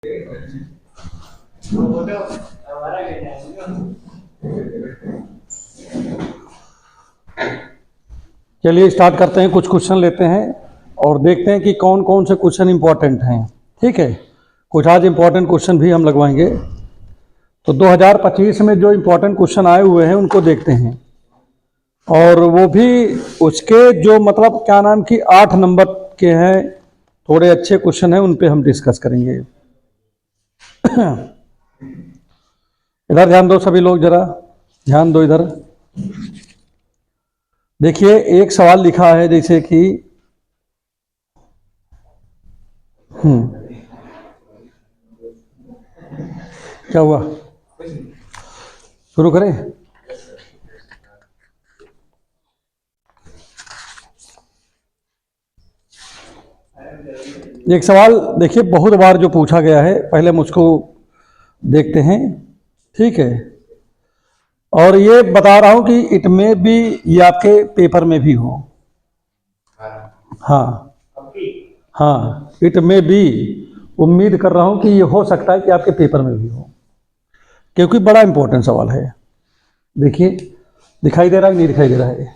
चलिए स्टार्ट करते हैं, कुछ क्वेश्चन लेते हैं और देखते हैं कि कौन कौन से क्वेश्चन इंपॉर्टेंट हैं। ठीक है, कुछ आज इंपॉर्टेंट क्वेश्चन भी हम लगवाएंगे। तो 2025 में जो इंपॉर्टेंट क्वेश्चन आए हुए हैं उनको देखते हैं, और वो भी उसके जो मतलब क्या नाम की 8 नंबर के हैं, थोड़े अच्छे क्वेश्चन हैं, उन पे हम डिस्कस करेंगे। इधर ध्यान दो सभी लोग, जरा ध्यान दो इधर। देखिए एक सवाल लिखा है जैसे कि क्या हुआ, शुरू करें। एक सवाल देखिए बहुत बार जो पूछा गया है, पहले मुझको देखते हैं। ठीक है, और ये बता रहा हूं कि इट में भी, ये आपके पेपर में भी हो। हाँ हाँ, इट में भी, उम्मीद कर रहा हूं कि ये हो सकता है कि आपके पेपर में भी हो, क्योंकि बड़ा इंपॉर्टेंट सवाल है। देखिए दिखाई दे रहा है, नहीं दिखाई दे रहा है?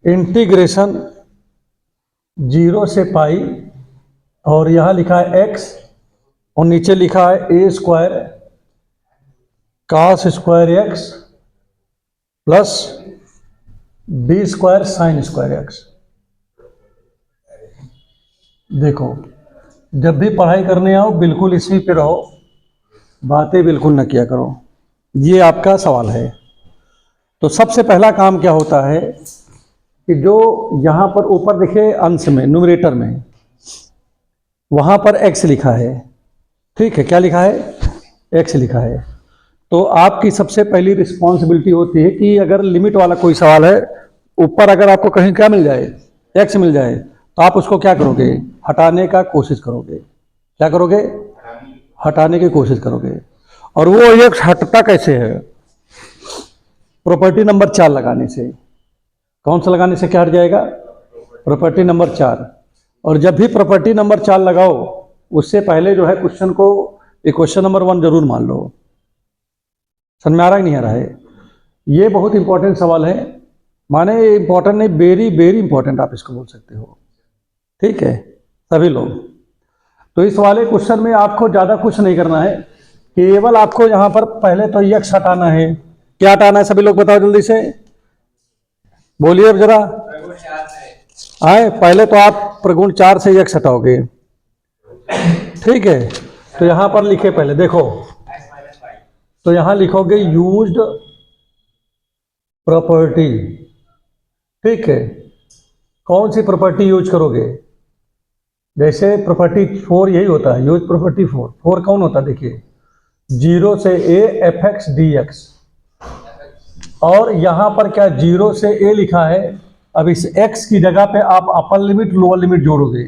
इंटीग्रेशन 0 से पाई, और यहां लिखा है x, और नीचे लिखा है a square cos square x plus b square sine square x। देखो जब भी पढ़ाई करने आओ बिल्कुल इसी पे रहो, बातें बिल्कुल न किया करो। ये आपका सवाल है। तो सबसे पहला काम क्या होता है कि जो यहाँ पर ऊपर देखिए अंश में, न्यूमरेटर में, वहाँ पर x लिखा है। ठीक है, क्या लिखा है? x लिखा है। तो आपकी सबसे पहली रिस्पॉन्सिबिलिटी होती है कि अगर लिमिट वाला कोई सवाल है, ऊपर अगर आपको कहीं क्या मिल जाए, x मिल जाए, तो आप उसको क्या करोगे? हटाने का कोशिश करोगे। क्या करोगे? हटाने की कोशिश करोगे। और वो x हटता कैसे है? प्रॉपर्टी नंबर 4 लगाने से। कौन सा लगाने से क्या हट जाएगा? Property number 4। और जब भी प्रॉपर्टी नंबर 4 लगाओ, उससे पहले जो है क्वेश्चन को इक्वेशन नंबर 1 जरूर मान लो। समझ में आ रहा है नहीं आ रहा है? ये बहुत इंपॉर्टेंट सवाल है, माने इंपॉर्टेंट नहीं, वेरी वेरी इंपॉर्टेंट आप इसको बोल सकते हो। ठीक है सभी लोग। तो इस वाले क्वेश्चन में आपको ज़्यादा कुछ नहीं करना है, केवल आपको यहाँ पर पहले तो x हटाना है। क्या हटाना है सभी लोग बताओ जल्दी से, बोलिए अब जरा। आए पहले तो आप प्रगुण 4 से x हटाओगे। ठीक है, तो यहां पर लिखे पहले देखो, तो यहां लिखोगे यूज्ड प्रॉपर्टी। ठीक है, कौन सी प्रॉपर्टी यूज करोगे? जैसे प्रॉपर्टी 4 यही होता है, यूज प्रॉपर्टी 4। 4 कौन होता है? देखिए 0 से a fx dx, और यहां पर क्या 0 से a लिखा है। अब इस x की जगह पे आप अपर लिमिट लोअर लिमिट जोड़ोगे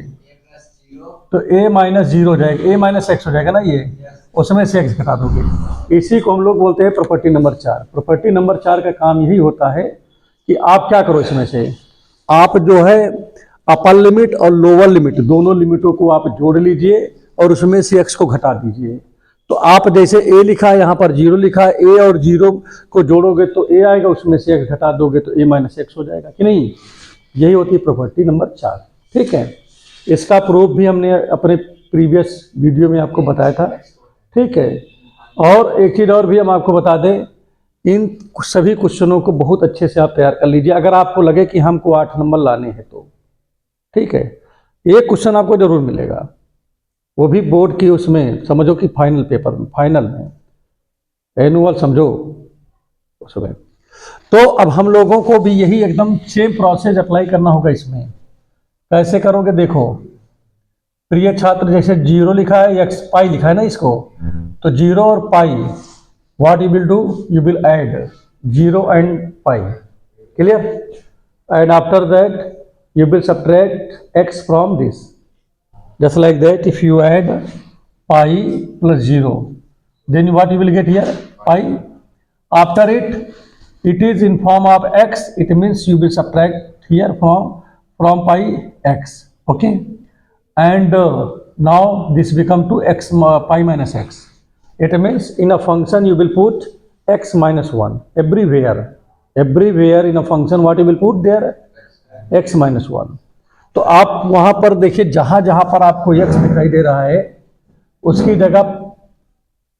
तो a माइनस 0 हो जाएगा, a माइनस x हो जाएगा ना, ये उसमें से x घटा दोगे। इसी को हम लोग बोलते हैं प्रॉपर्टी नंबर 4। प्रॉपर्टी नंबर 4 का काम यही होता है कि आप क्या करो, इसमें से आप जो है अपर लिमिट और लोअर लिमिट दोनों लिमिटों को आप जोड़ लीजिए और उसमें से x को घटा दीजिए। तो आप जैसे a लिखा है, यहाँ पर 0 लिखा है, a और 0 को जोड़ोगे तो a आएगा, उसमें से x घटा दोगे तो a माइनस x हो जाएगा कि नहीं। यही होती है प्रॉपर्टी नंबर 4। ठीक है, इसका प्रूफ भी हमने अपने प्रीवियस वीडियो में आपको बताया था। ठीक है, और एक चीज़ और भी हम आपको बता दें, इन सभी क्वेश्चनों को बहुत अच्छे से आप तैयार कर लीजिए, अगर आपको लगे कि हमको 8 नंबर लाने हैं तो। ठीक है, एक क्वेश्चन आपको जरूर मिलेगा, वो भी बोर्ड की, उसमें समझो कि फाइनल पेपर में, फाइनल में, एनुअल समझो उसमें। तो अब हम लोगों को भी यही एकदम सेम प्रोसेस अप्लाई करना होगा इसमें। कैसे करोगे? देखो प्रिय छात्र, जैसे 0 लिखा है, x पाई लिखा है ना इसको, तो 0 और pi, what you will do, you will add 0 and pi. Clear? And after that you will subtract x from this, just like that. If you add pi plus 0, then what you will get here? Pi. After it is in form of x, it means you will subtract here from from pi x, okay, and now this become to x pi minus x. It means in a function you will put x minus 1 everywhere in a function. What you will put there? x minus 1. तो आप वहां पर देखिए जहां जहां पर आपको x दिखाई दे रहा है उसकी जगह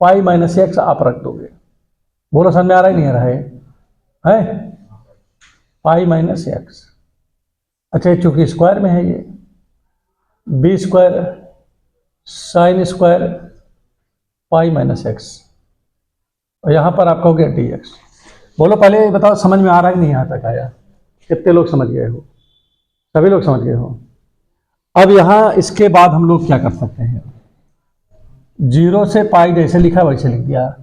पाई माइनस एक्स आप रख दोगे। बोलो समझ में आ रहा है नहीं आ रहा है? Pi minus x. अच्छा चूंकि स्क्वायर में है ये b square sine square pi minus x और यहां पर आपका हो गया डी एक्स। बोलो पहले बताओ समझ में आ रहा है नहीं यहाँ तक आया? कितने लोग समझ गए हो? सभी लोग समझ गए हो? अब यहां इसके बाद हम लोग क्या कर सकते हैं? 0 से पाई जैसे लिखा वैसे लिख दिया,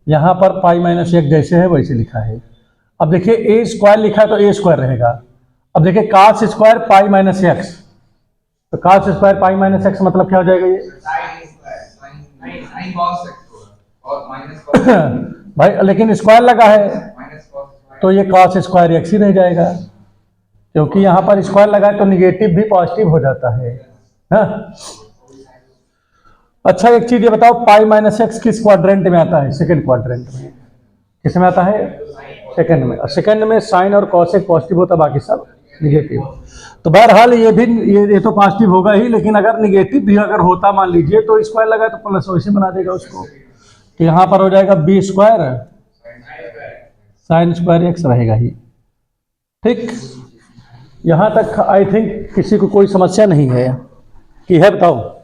यहां पर पाई माइनस एक्स जैसे है वैसे लिखा है। अब देखिए ए स्क्वायर लिखा है तो ए स्क्वायर रहेगा। अब देखिए cos square pi minus X, तो cos square pi minus X मतलब क्या हो जाएगा ये? भाई लेकिन स्क्वायर लगा है तो ये कॉस स्क्वायर एक्स ही रह जाएगा, क्योंकि यहां पर स्क्वायर लगा है तो निगेटिव भी पॉजिटिव हो जाता है ना? अच्छा एक चीज ये बताओ, पाई माइनस एक्स किस क्वाड्रेंट में आता है? सेकंड क्वाड्रेंट में। किस में आता है? सेकंड में। और सेकंड में साइन और कॉसेक पॉजिटिव होता, बाकी सब निगेटिव। तो बहरहाल ये भी ये तो पॉजिटिव होगा ही, लेकिन अगर निगेटिव भी अगर होता मान लीजिए तो स्क्वायर लगा तो प्लस वैसे बना देगा उसको। तो यहां पर हो जाएगा b square sine square x रहेगा ही। ठीक, यहां तक आई थिंक किसी को कोई समस्या नहीं है कि है? बताओ।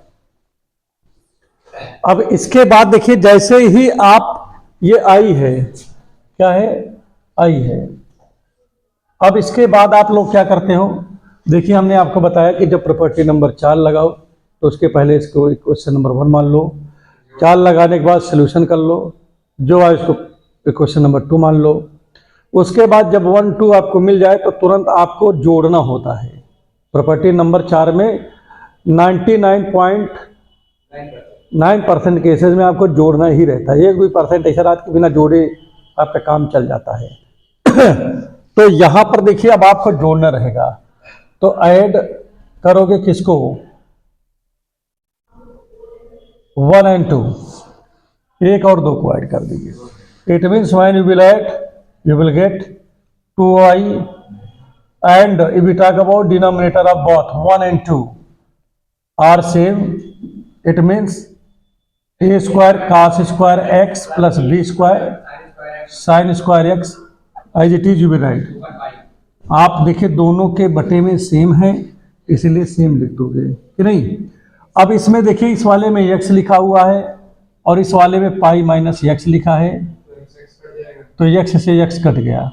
अब इसके बाद देखिए जैसे ही आप ये आई है, क्या है? आई है। अब इसके बाद आप लोग क्या करते हो? देखिए हमने आपको बताया कि जब प्रॉपर्टी नंबर 4 लगाओ तो उसके पहले इसको क्वेश्चन नंबर 1 मान लो, 4 लगाने के बाद सोल्यूशन कर लो, जो है इसको क्वेश्चन नंबर 2 मान लो। उसके बाद जब 1 2 आपको मिल जाए तो तुरंत आपको जोड़ना होता है। प्रॉपर्टी नंबर 4 में 99.9% केसेस में आपको जोड़ना ही रहता है। 1-2% ऐसा रात के बिना जोड़े आपका काम चल जाता है। तो यहां पर देखिए अब आपको जोड़ना रहेगा, तो ऐड करोगे किसको? 1 and 2, 1 और 2 को ऐड कर दीजिए। It means when you will add you will get 2i, and if we talk about denominator of both 1 and 2 are same, it means a square cos square x plus b square sin square x as it is you will write। आप देखिए दोनों के बटे में same है इसलिए same लिख दोगे कि नहीं? अब इसमें देखिए इस वाले में x लिखा हुआ है और इस वाले में पाई माइनस एक्स लिखा है, तो x से x कट गया।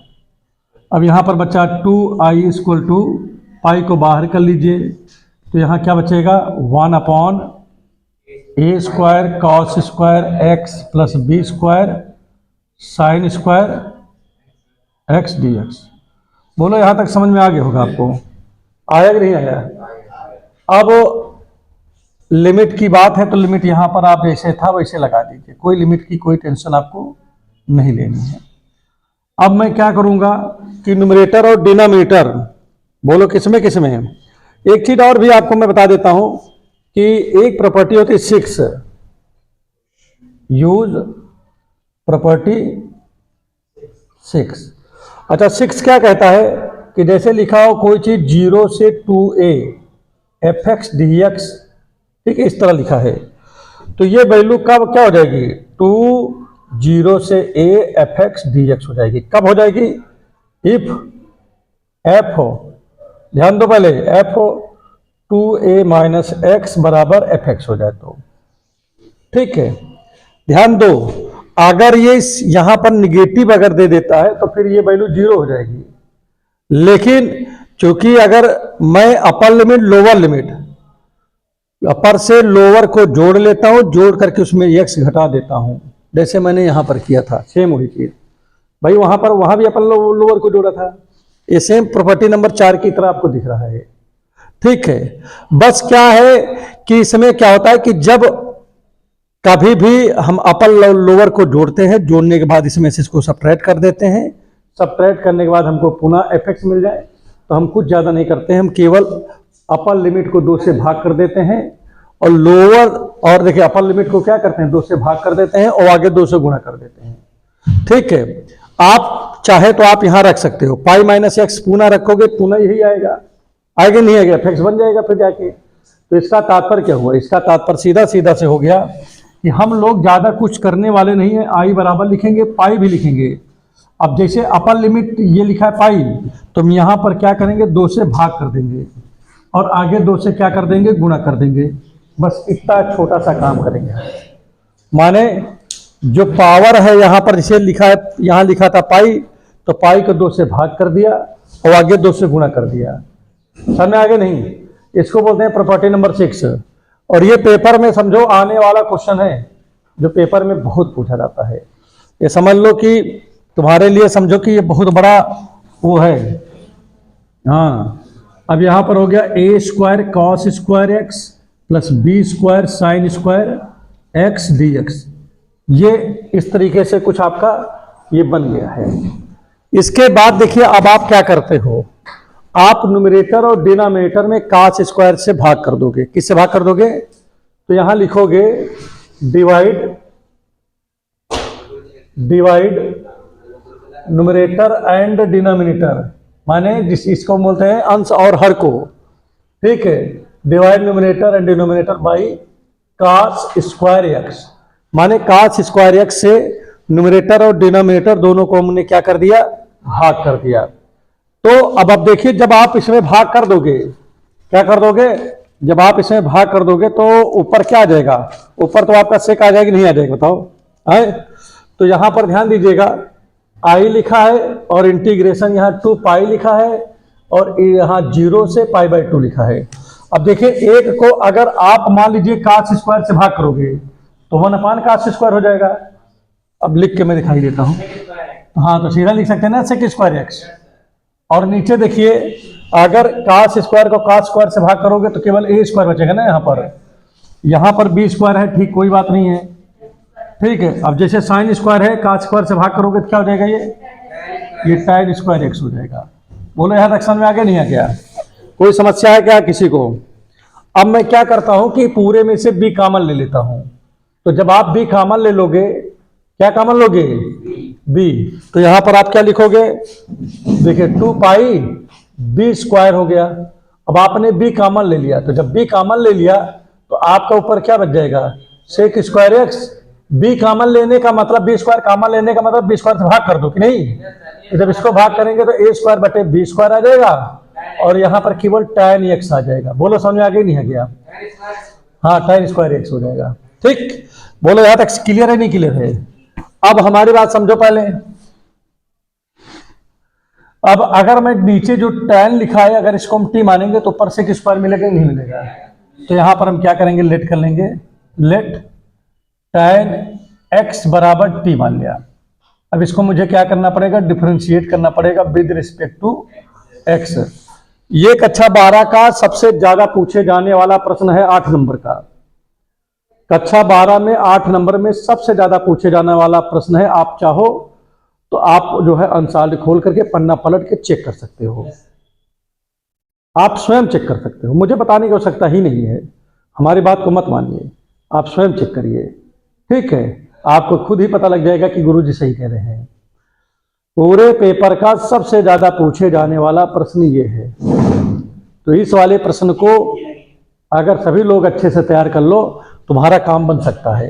अब यहाँ पर बचा 2i इक्वल टू पाई को बाहर कर लीजिए, तो यहाँ क्या बचेगा? 1 upon A square cos square x plus B square sine square x D X. बोलो यहाँ तक समझ में आ गया होगा आपको? आया कि नहीं आया? अब लिमिट की बात है तो लिमिट यहाँ पर आप जैसे था वैसे लगा दीजिए, कोई लिमिट की कोई टेंशन आपको नहीं लेनी है। अब मैं क्या करूंगा कि न्यूमरेटर और डिनोमिनेटर, बोलो किसमें किसमें है? एक चीज और भी आपको मैं बता देता हूं कि एक प्रॉपर्टी होती है 6, यूज प्रॉपर्टी 6। अच्छा 6 क्या कहता है कि जैसे लिखा हो कोई चीज 0 से 2a fx dx, ठीक है, इस तरह लिखा है, तो ये वैल्यू कब क्या हो जाएगी? 0 से a fx dx हो जाएगी। कब हो जाएगी? इफ f हो, ध्यान दो पहले, f हो 2a माइनस एक्स बराबर fx हो जाए तो, ठीक है। ध्यान दो, अगर ये यहां पर निगेटिव अगर दे देता है तो फिर ये वैल्यू 0 हो जाएगी। लेकिन चूंकि अगर मैं अपर लिमिट लोअर लिमिट, अपर से लोअर को जोड़ लेता हूं, जोड़ करके उसमें x घटा देता हूं, जैसे मैंने यहां पर किया था, सेम वही चीज भाई, वहां भी अपन लोअर को जोड़ा था, ये सेम प्रॉपर्टी नंबर 4 की तरह आपको दिख रहा है, ठीक है। बस क्या है कि इसमें क्या होता है कि जब कभी भी हम अपर लोअर को जोड़ते हैं, जोड़ने के बाद इसमें से इसको सब्ट्रैक्ट कर देते हैं, सब्ट्रैक्ट करने के बाद हमको पुनः fx मिल जाए तो हम कुछ ज़्यादा नहीं करते हैं, हम केवल अपर लिमिट को 2 से भाग कर देते हैं और लोअर, और देखिए अपर लिमिट को क्या करते हैं 2 से भाग कर देते हैं और आगे 2 से गुणा कर देते हैं। ठीक है, आप चाहे तो आप यहां रख सकते हो पाई माइनस एक्स, पुनः रखोगे पुनः यही आएगा, आगे नहीं आएगा, फिक्स बन जाएगा फिर जाके। तो इसका तात्पर्य क्या हुआ, इसका तात्पर्य सीधा सीधा से हो गया कि हम लोग ज्यादा कुछ करने वाले नहीं है, आई बराबर लिखेंगे, पाई भी लिखेंगे। अब जैसे अपर लिमिट ये लिखा है पाई, तो हम यहां पर क्या करेंगे 2 से भाग कर देंगे और आगे 2 से क्या कर देंगे गुणा कर देंगे, बस इतना छोटा सा काम करेंगे। माने जो पावर है यहां पर जिसे लिखा है, यहां लिखा था पाई, तो पाई को 2 से भाग कर दिया और आगे 2 से गुणा कर दिया। समझ में आगे नहीं, इसको बोलते हैं प्रॉपर्टी नंबर 6। और ये पेपर में समझो आने वाला क्वेश्चन है, जो पेपर में बहुत पूछा जाता है। ये समझ लो कि तुम्हारे लिए समझो कि ये बहुत बड़ा वो है। हाँ, अब यहां पर हो गया a square cos square x plus B square sine square x D x. ये इस तरीके से कुछ आपका ये बन गया है। इसके बाद देखिए अब आप क्या करते हो, आप न्यूमरेटर और डिनोमिनेटर में cos स्क्वायर से भाग कर दोगे। किससे भाग कर दोगे, तो यहां लिखोगे डिवाइड न्यूमरेटर एंड डिनोमिनेटर, माने जिस इसको बोलते हैं अंश और हर को। ठीक है, divide numerator and denominator by cos square x, माने cos स्क्वायर एक्स से न्यूमरेटर और डिनोमिनेटर दोनों को हमने क्या कर दिया, भाग कर दिया। तो अब आप देखिए जब आप इसमें भाग कर दोगे, क्या कर दोगे, जब आप इसमें भाग कर दोगे तो ऊपर क्या आ जाएगा, ऊपर तो आपका सेक आ जाएगा नहीं आ जाएगा, बताओ है। तो यहां पर ध्यान दीजिएगा, आई लिखा है और इंटीग्रेशन यहाँ 2 पाई लिखा है और यहाँ 0 से पाई बाई 2 लिखा है। अब देखिए एक को अगर आप मान लीजिए cos स्क्वायर से भाग करोगे तो 1 cos स्क्वायर हो जाएगा। अब लिख के मैं दिखाई देता हूँ। हाँ, तो सीधा लिख सकते हैं ना सेक स्क्वायर एक्स। और नीचे देखिए अगर cos स्क्वायर को cos स्क्वायर से भाग करोगे तो केवल a स्क्वायर बचेगा ना, यहाँ पर b स्क्वायर है, ठीक कोई बात नहीं है। ठीक है, अब जैसे साइन स्क्वायर है, cos स्क्वायर से भाग करोगे तो क्या हो जाएगा, ये tan स्क्वायर एक्स हो जाएगा। बोलो यहाँ तक समझ में आ गया नहीं आ गया, कोई समस्या है क्या किसी को। अब मैं क्या करता हूं कि पूरे में से b कॉमन ले लेता हूं। तो जब आप b कॉमन ले लोगे, क्या कॉमन लोगे, b, तो यहां पर आप क्या लिखोगे, देखिए 2 पाई b स्क्वायर हो गया। अब आपने b कॉमन ले लिया, तो जब b कॉमन ले लिया तो आपका ऊपर क्या बच जाएगा, sec square x. b common लेने का मतलब, b स्क्वायर कॉमन लेने का मतलब b स्क्वायर से भाग कर दो कि नहीं। तो जब इसको भाग करेंगे तो a स्क्वायर बटे b स्क्वायर आ जाएगा और यहाँ पर केवल tan x आ जाएगा। बोलो समझ में आ गया नहीं आ गया, हाँ tan स्क्वायर x हो जाएगा। ठीक, बोलो यहाँ तक क्लियर है नहीं क्लियर है। अब हमारी बात समझो पहले। अब अगर मैं नीचे जो tan लिखा है अगर इसको हम t मानेंगे तो ऊपर से किस स्क्वायर मिलेगा, नहीं मिलेगा। तो यहां पर हम क्या करेंगे, लेट कर लेंगे, लेट tan x बराबर t मान लिया। अब इसको मुझे क्या करना पड़ेगा, डिफरेंशिएट करना पड़ेगा विद रिस्पेक्ट टू x। ये कक्षा 12 का सबसे ज्यादा पूछे जाने वाला प्रश्न है, 8 नंबर का। कक्षा 12 में 8 नंबर में सबसे ज्यादा पूछे जाने वाला प्रश्न है। आप चाहो तो आप जो है अंसार खोल करके पन्ना पलट के चेक कर सकते हो, आप स्वयं चेक कर सकते हो, मुझे बताने की आवश्यकता ही नहीं है। हमारी बात को मत मानिए, आप स्वयं चेक करिए। ठीक है, आपको खुद ही पता लग जाएगा कि गुरुजी सही कह रहे हैं। पूरे पेपर का सबसे ज्यादा पूछे जाने वाला प्रश्न ये है। तो इस वाले प्रश्न को अगर सभी लोग अच्छे से तैयार कर लो, तुम्हारा काम बन सकता है।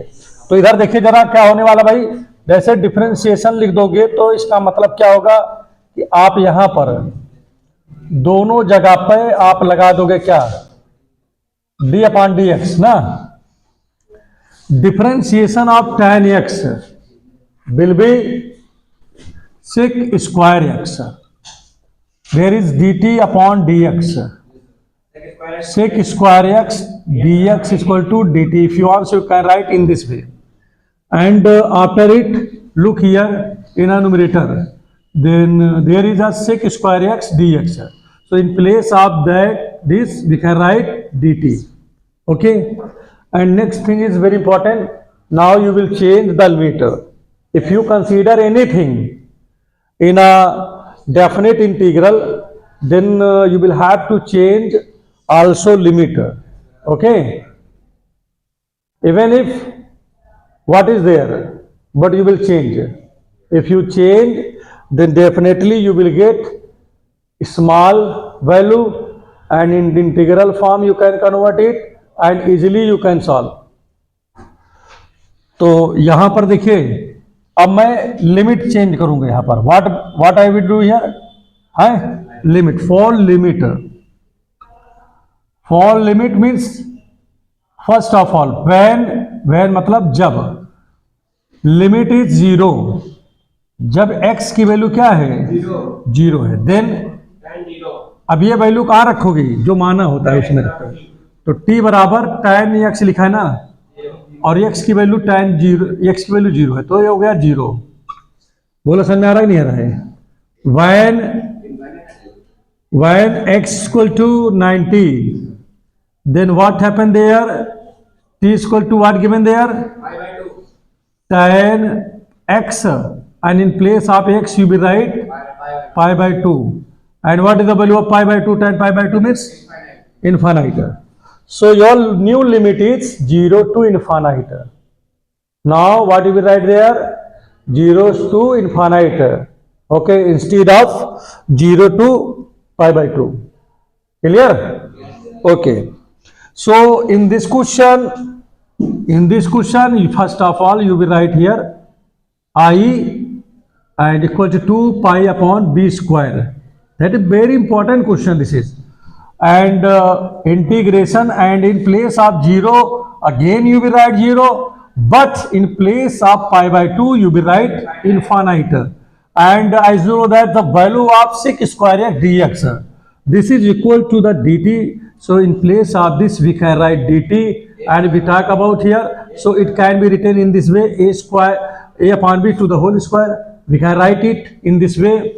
तो इधर देखिए जरा क्या होने वाला भाई, जैसे डिफरेंशिएशन लिख दोगे तो इसका मतलब क्या होगा कि आप यहां पर दोनों जगह पे आप लगा दोगे क्या, d अपॉन डी एक्स ना। Differentiation of tan x will be sec square x, there is dt upon dx, sec square x dx is equal to dt. If you want, you can write in this way. And after it, look here in a numerator. Then there is a sec square x dx. So in place of that, this we can write dt. Okay. And next thing is very important. Now you will change the limit. If you consider anything in a definite integral, then you will have to change also limit. Okay, even if what is there, but you will change. If you change, then definitely you will get small value, and in the integral form you can convert it and easily you can solve. तो यहां पर देखिए, अब मैं limit change करूंगा यहां पर. What I will do here, है limit. For limit means first of all when मतलब जब लिमिट इज जीरो, जब x की वैल्यू क्या है, जीरो है, देन अब ये वैल्यू कहाँ रखोगे, जो माना होता है उसमें रखो. तो t बराबर tan x लिखा है ना, और x की वैल्यू tan जीरो, x की वैल्यू जीरो है, तो ये हो गया जीरो. बोलो समझ में आ रहा है नहीं आ रहा है. when x equal to 90, then what happened there, t is equal to what given there, tan x, and in place of x you will write pi by 2. And what is the value of pi by 2? Tan pi by 2 means infinite. So your new limit is 0 to infinite. Now what you will write there, 0 to infinite. Okay, instead of 0 to pi by 2. Clear? Okay. So in this question, first of all you will write here I and equal to 2 pi upon b square. That is very important question this is. And integration, and in place of 0 again you will write 0, but in place of pi by 2 you will write infinite. And as you know that the value of sec square x dx, this is equal to the dt. So in place of this we can write dt, and we talk about here, so it can be written in this way, a square, a upon b to the whole square. We can write it in this way.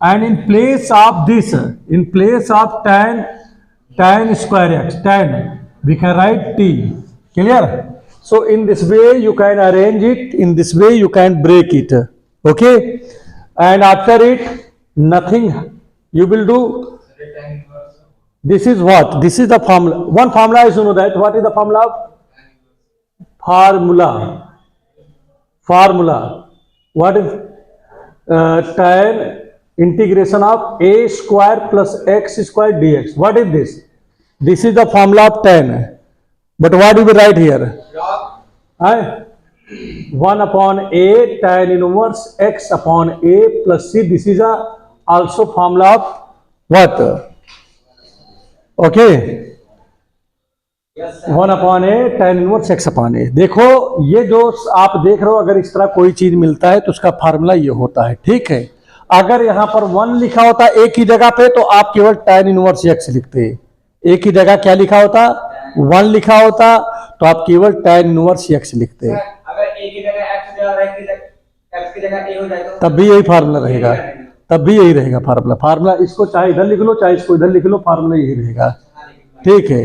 And in place of this, in place of tan square x, tan, we can write t. Clear? So in this way you can arrange it, in this way you can break it. Okay, and after it nothing you will do. This is what, this is the formula. One formula is, you know that what is the formula of formula what is tan integration of a square plus x square dx. What is this? This is the formula of tan. But what do we write here? 1 upon a tan inverse x upon a plus c. This is also formula of what? Okay, 1 upon a tan inverse x upon a. देखो ये जो आप देख रहे हो, अगर इस तरह कोई चीज मिलता है तो उसका फार्मूला ये होता है. ठीक है, अगर यहां पर 1 लिखा होता एक ही जगह पे तो आप केवल tan इनवर्स x लिखते. एक ही जगह क्या लिखा होता, 1 लिखा होता तो आप केवल tan इनवर्स x लिखते. अगर एक ही जगह x की जगह a हो जाए तो तब भी यही फार्मूला रहेगा, तब भी यही रहेगा फार्मूला. इसको चाहे इधर लिख लो चाहे इसको इधर लिख लो, फार्मूला यही रहेगा. ठीक है,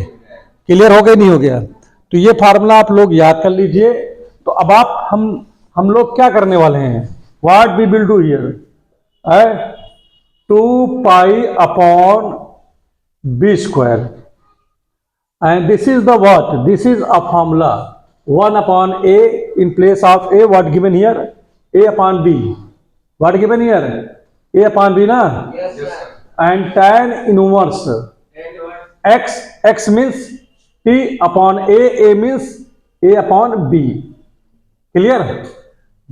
क्लियर हो गया नहीं हो गया? तो ये फार्मूला आप लोग याद कर लीजिए. तो अब आप हम लोग क्या करने वाले हैं, what we will do here, 2 pi upon b square, and this is the what, this is a formula. 1 upon a, in place of a what given here, a upon b. What given here, a upon b na. yes sir. And tan inverse x means t upon a means a upon b. Clear?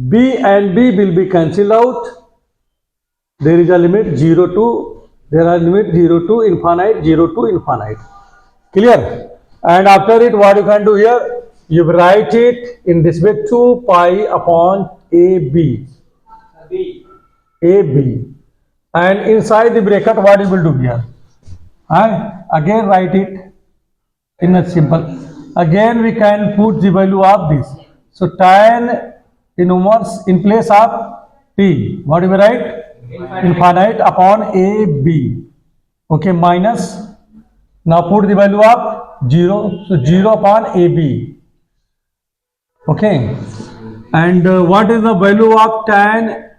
b and b will be cancelled out. There is a limit 0 to, there are limit 0 to infinite, 0 to infinite. Clear? And after it what you can do here, you write it in this way, 2 pi upon ab, and inside the bracket what you will do here, again write it in a simple, again we can put the value of this. So tan inverse in place of t, what do we write, infinite upon ab. Okay, minus, now put the value of 0, so 0 upon ab. Okay, and what is the value of tan?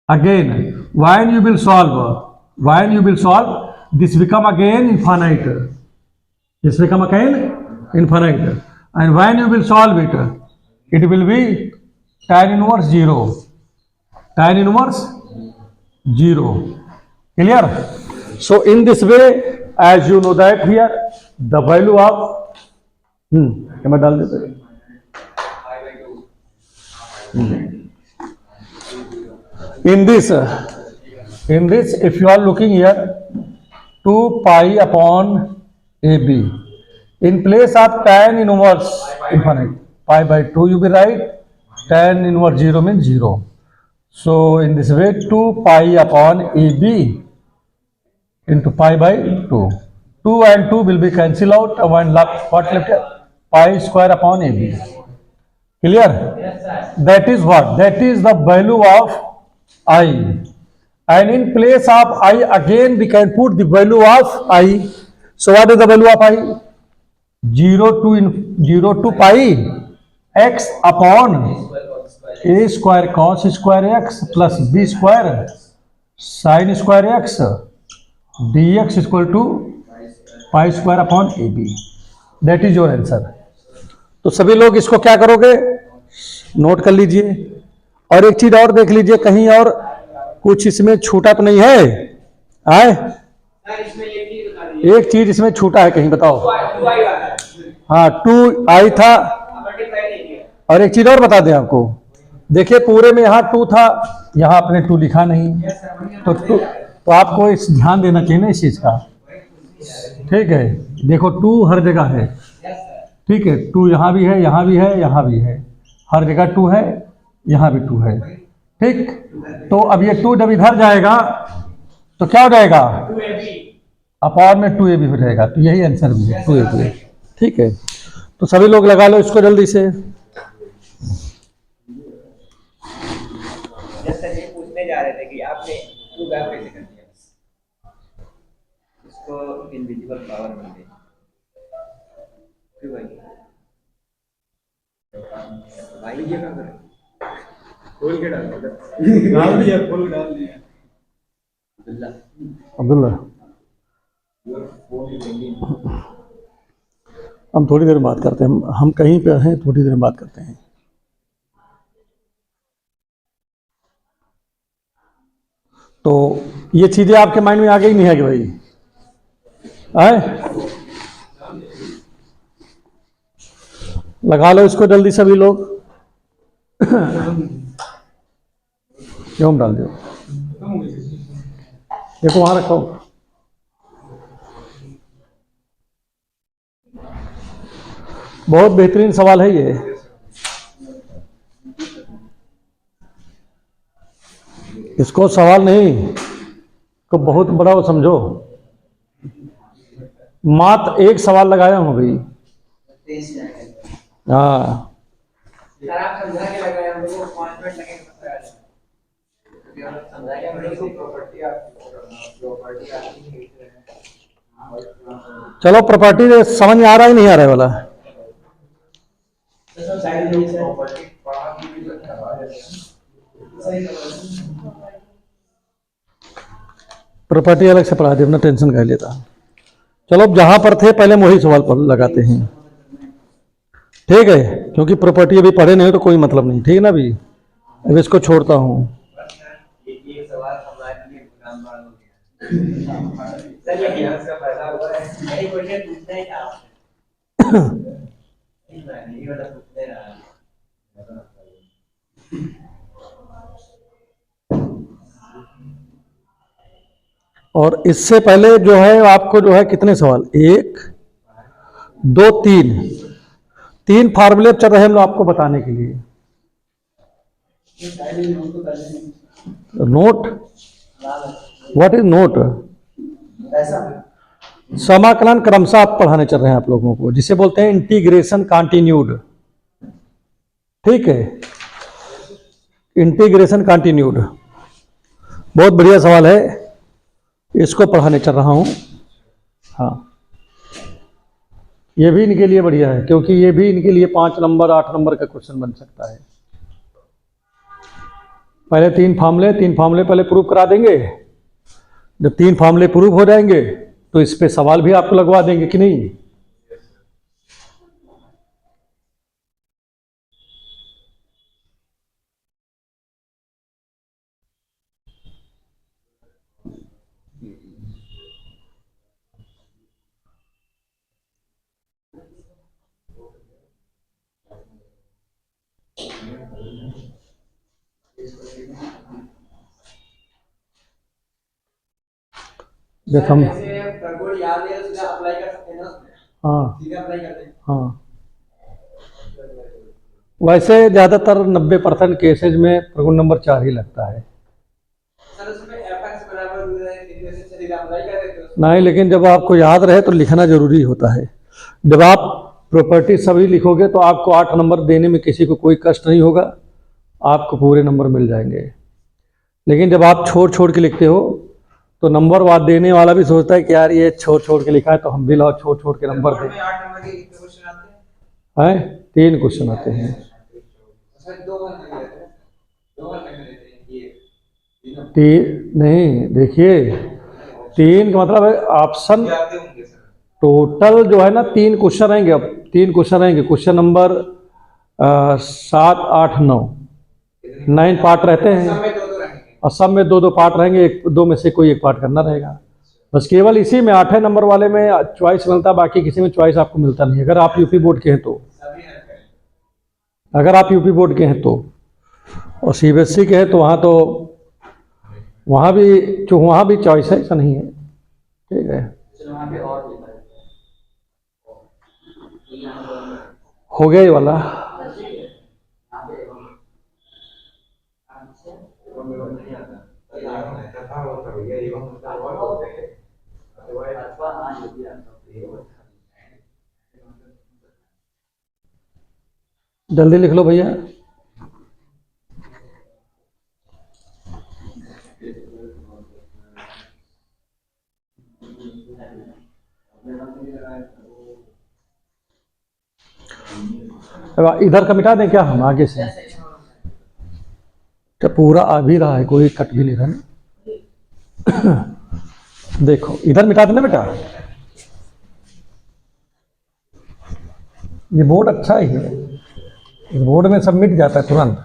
Again when you will solve, When you will solve, this become again infinite. This become again infinite. And when you will solve it, it will be tan inverse 0. Tan inverse 0. Clear? So in this way, as you know that here, the value of मैं डाल देता हूं। In this, if you are looking here, 2 pi upon AB, in place of tan inverse infinite, pi by 2, you will write tan inverse 0 means 0. So in this way, 2 pi upon AB into pi by 2. 2 and 2 will be cancelled out. One left, what left? Pi square upon AB. Clear? Yes, sir. That is what? That is the value of I. And in place of I, again we can put the value of I. So what is the value of I? 0 to pi x upon a square cos square x plus b square sin square x dx is equal to pi square upon ab. That is your answer. तो सभी लोग इसको क्या करोगे, note कर लीजिए। और एक चीज और देख लीजिए, कहीं और कुछ इसमें छूटा तो नहीं है? आए, सर इसमें एक चीज बता दीजिए, एक चीज इसमें छूटा है कहीं, बताओ। 2i वाला है, हाँ, 2i था। मल्टीप्लाई नहीं किया। और एक चीज और बता दें आपको, देखिए पूरे में यहाँ 2 था, यहाँ आपने 2 लिखा नहीं, तो आपको इस ध्यान देना चाहिए ना इस चीज का। ठीक है, देखो 2 हर जगह है। ठीक है, 2 यहाँ भी है, यहाँ भी है, यहाँ भी है, हर जगह 2 है, यहाँ भी 2 है। ठीक, तो अब ये 2 जब इधर जाएगा तो क्या हो जाएगा, 2ab अपॉन में 2ab हो जाएगा। तो यही आंसर भी है, 2ab। ठीक है, तो सभी लोग लगा लो इसको जल्दी से। सर ये पूछने जा रहे थे कि आपने 2 गायब कैसे कर दिया, इसको इनविजिबल पावर मिल गई क्यों भाई? भाई ये क्या कर खोल के डाल दिया, खोल डाल दिया। अब्दुल्ला, हम थोड़ी देर में बात करते हैं, हम कहीं पे हैं, थोड़ी देर में बात करते हैं। तो ये चीजें आपके माइंड में आ गई नहीं है कि भाई आए? लगा लो इसको जल्दी सभी लोग। क्यों डाल दो, देखो वहां रखो। बहुत बेहतरीन सवाल है ये। इसको सवाल नहीं तो बहुत बड़ा वो समझो। मात्र एक सवाल लगाया हूं भाई। हाँ, सर आप समझा के लगाए, हम लोगों को 5 मिनट लगेंगे समझा के, हम लोगों को प्रॉपर्टी चलो प्रॉपर्टी समझ में आ रहा है नहीं आ रहा है वाला? प्रॉपर्टी अलग से पढ़ा दे, अपना टेंशन कर लेता। चलो अब जहां पर थे पहले वही सवाल पर लगाते हैं। ठीक है, क्योंकि प्रॉपर्टी अभी पढ़े नहीं तो कोई मतलब नहीं। ठीक है ना, अभी अब इसको छोड़ता हूं। एक सवाल हमारे लिए काम बड़ा हो गया। सर ये इसका फायदा हुआ है, यही क्वेश्चन पूछना ही था आपसे। नहीं वाला पूछते रहा। और इससे पहले जो है आपको जो है कितने सवाल, 1 2 3 फार्मूले चल रहे हैं हम लोग आपको बताने के लिए। Note, what is note? समाकलन क्रमशः आप पढ़ाने चल रहे हैं आप लोगों को, जिसे बोलते हैं इंटीग्रेशन कंटिन्यूड। ठीक है, इंटीग्रेशन कंटिन्यूड बहुत बढ़िया सवाल है, इसको पढ़ाने चल रहा हूं। हाँ, ये भी इनके लिए बढ़िया है, क्योंकि ये भी इनके लिए 5 नंबर 8 नंबर का क्वेश्चन बन सकता है। पहले 3 फार्मूले पहले प्रूव करा देंगे, जब 3 फार्मूले प्रूव हो जाएंगे तो इस पे सवाल भी आपको लगवा देंगे कि नहीं। देख हम प्रगुण याद है तो सीधा अप्लाई कर सकते हैं ना उसमें? हाँ सीधा अप्लाई करते हैं। हाँ, वैसे ज़्यादातर 90% केसेज में प्रगुण नंबर 4 ही लगता है। सर उसमें fx बराबर से सीधा अप्लाई कर देते हो? नहीं, लेकिन जब आपको याद रहे तो लिखना जरूरी होता है। जब आप प्रॉपर्टी सभी लिखोगे तो आपको 8 नंबर देने में किसी को कोई कष्ट नहीं होगा, आपको पूरे नंबर मिल जाएंगे। लेकिन जब आप छोड़ छोड़ के लिखते हो तो नंबर वाद देने वाला भी सोचता है कि यार ये छोड़ छोड़ के लिखा है तो हम भी लाओ छोड़ छोड़ के नंबर दें। 8 नंबर के कितने क्वेश्चन आते हैं? 3 क्वेश्चन आते हैं। सर 2 घंटे के रहते हैं, 2 घंटे में रहते हैं ये तीनों? 3 नहीं, देखिए 3 का मतलब है ऑप्शन आते होंगे सर। टोटल जो है ना 3 क्वेश्चन रहेंगे। अब 3 क्वेश्चन रहेंगे, क्वेश्चन नंबर 7, 8, 9 पार्ट रहते हैं सब में 2-2 रहेंगे और सब में 2-2 पार्ट रहेंगे, 2 में से कोई एक पार्ट करना रहेगा। बस केवल इसी में 8 नंबर वाले में चॉइस मिलता है, बाकी किसी में चॉइस आपको मिलता नहीं, अगर आप यूपी बोर्ड के हैं तो। सभी रहते हैं। अगर आप यूपी बोर्ड के हैं तो, और सीबीएसई के हैं तो वहाँ भी चॉइस है, ऐसा नहीं है। ठीक है, चलो वहाँ पे और लिखा है। हो गया ये वाला। जल्दी लिख लो भैया। अब इधर का मिटा दें क्या हम आगे से? क्या पूरा आ भी रहा है, कोई कट भी नहीं रहा ना। देखो इधर मिटा देना बेटा, ये बोर्ड अच्छा ही है, इस बोर्ड में सब मिट जाता है तुरंत।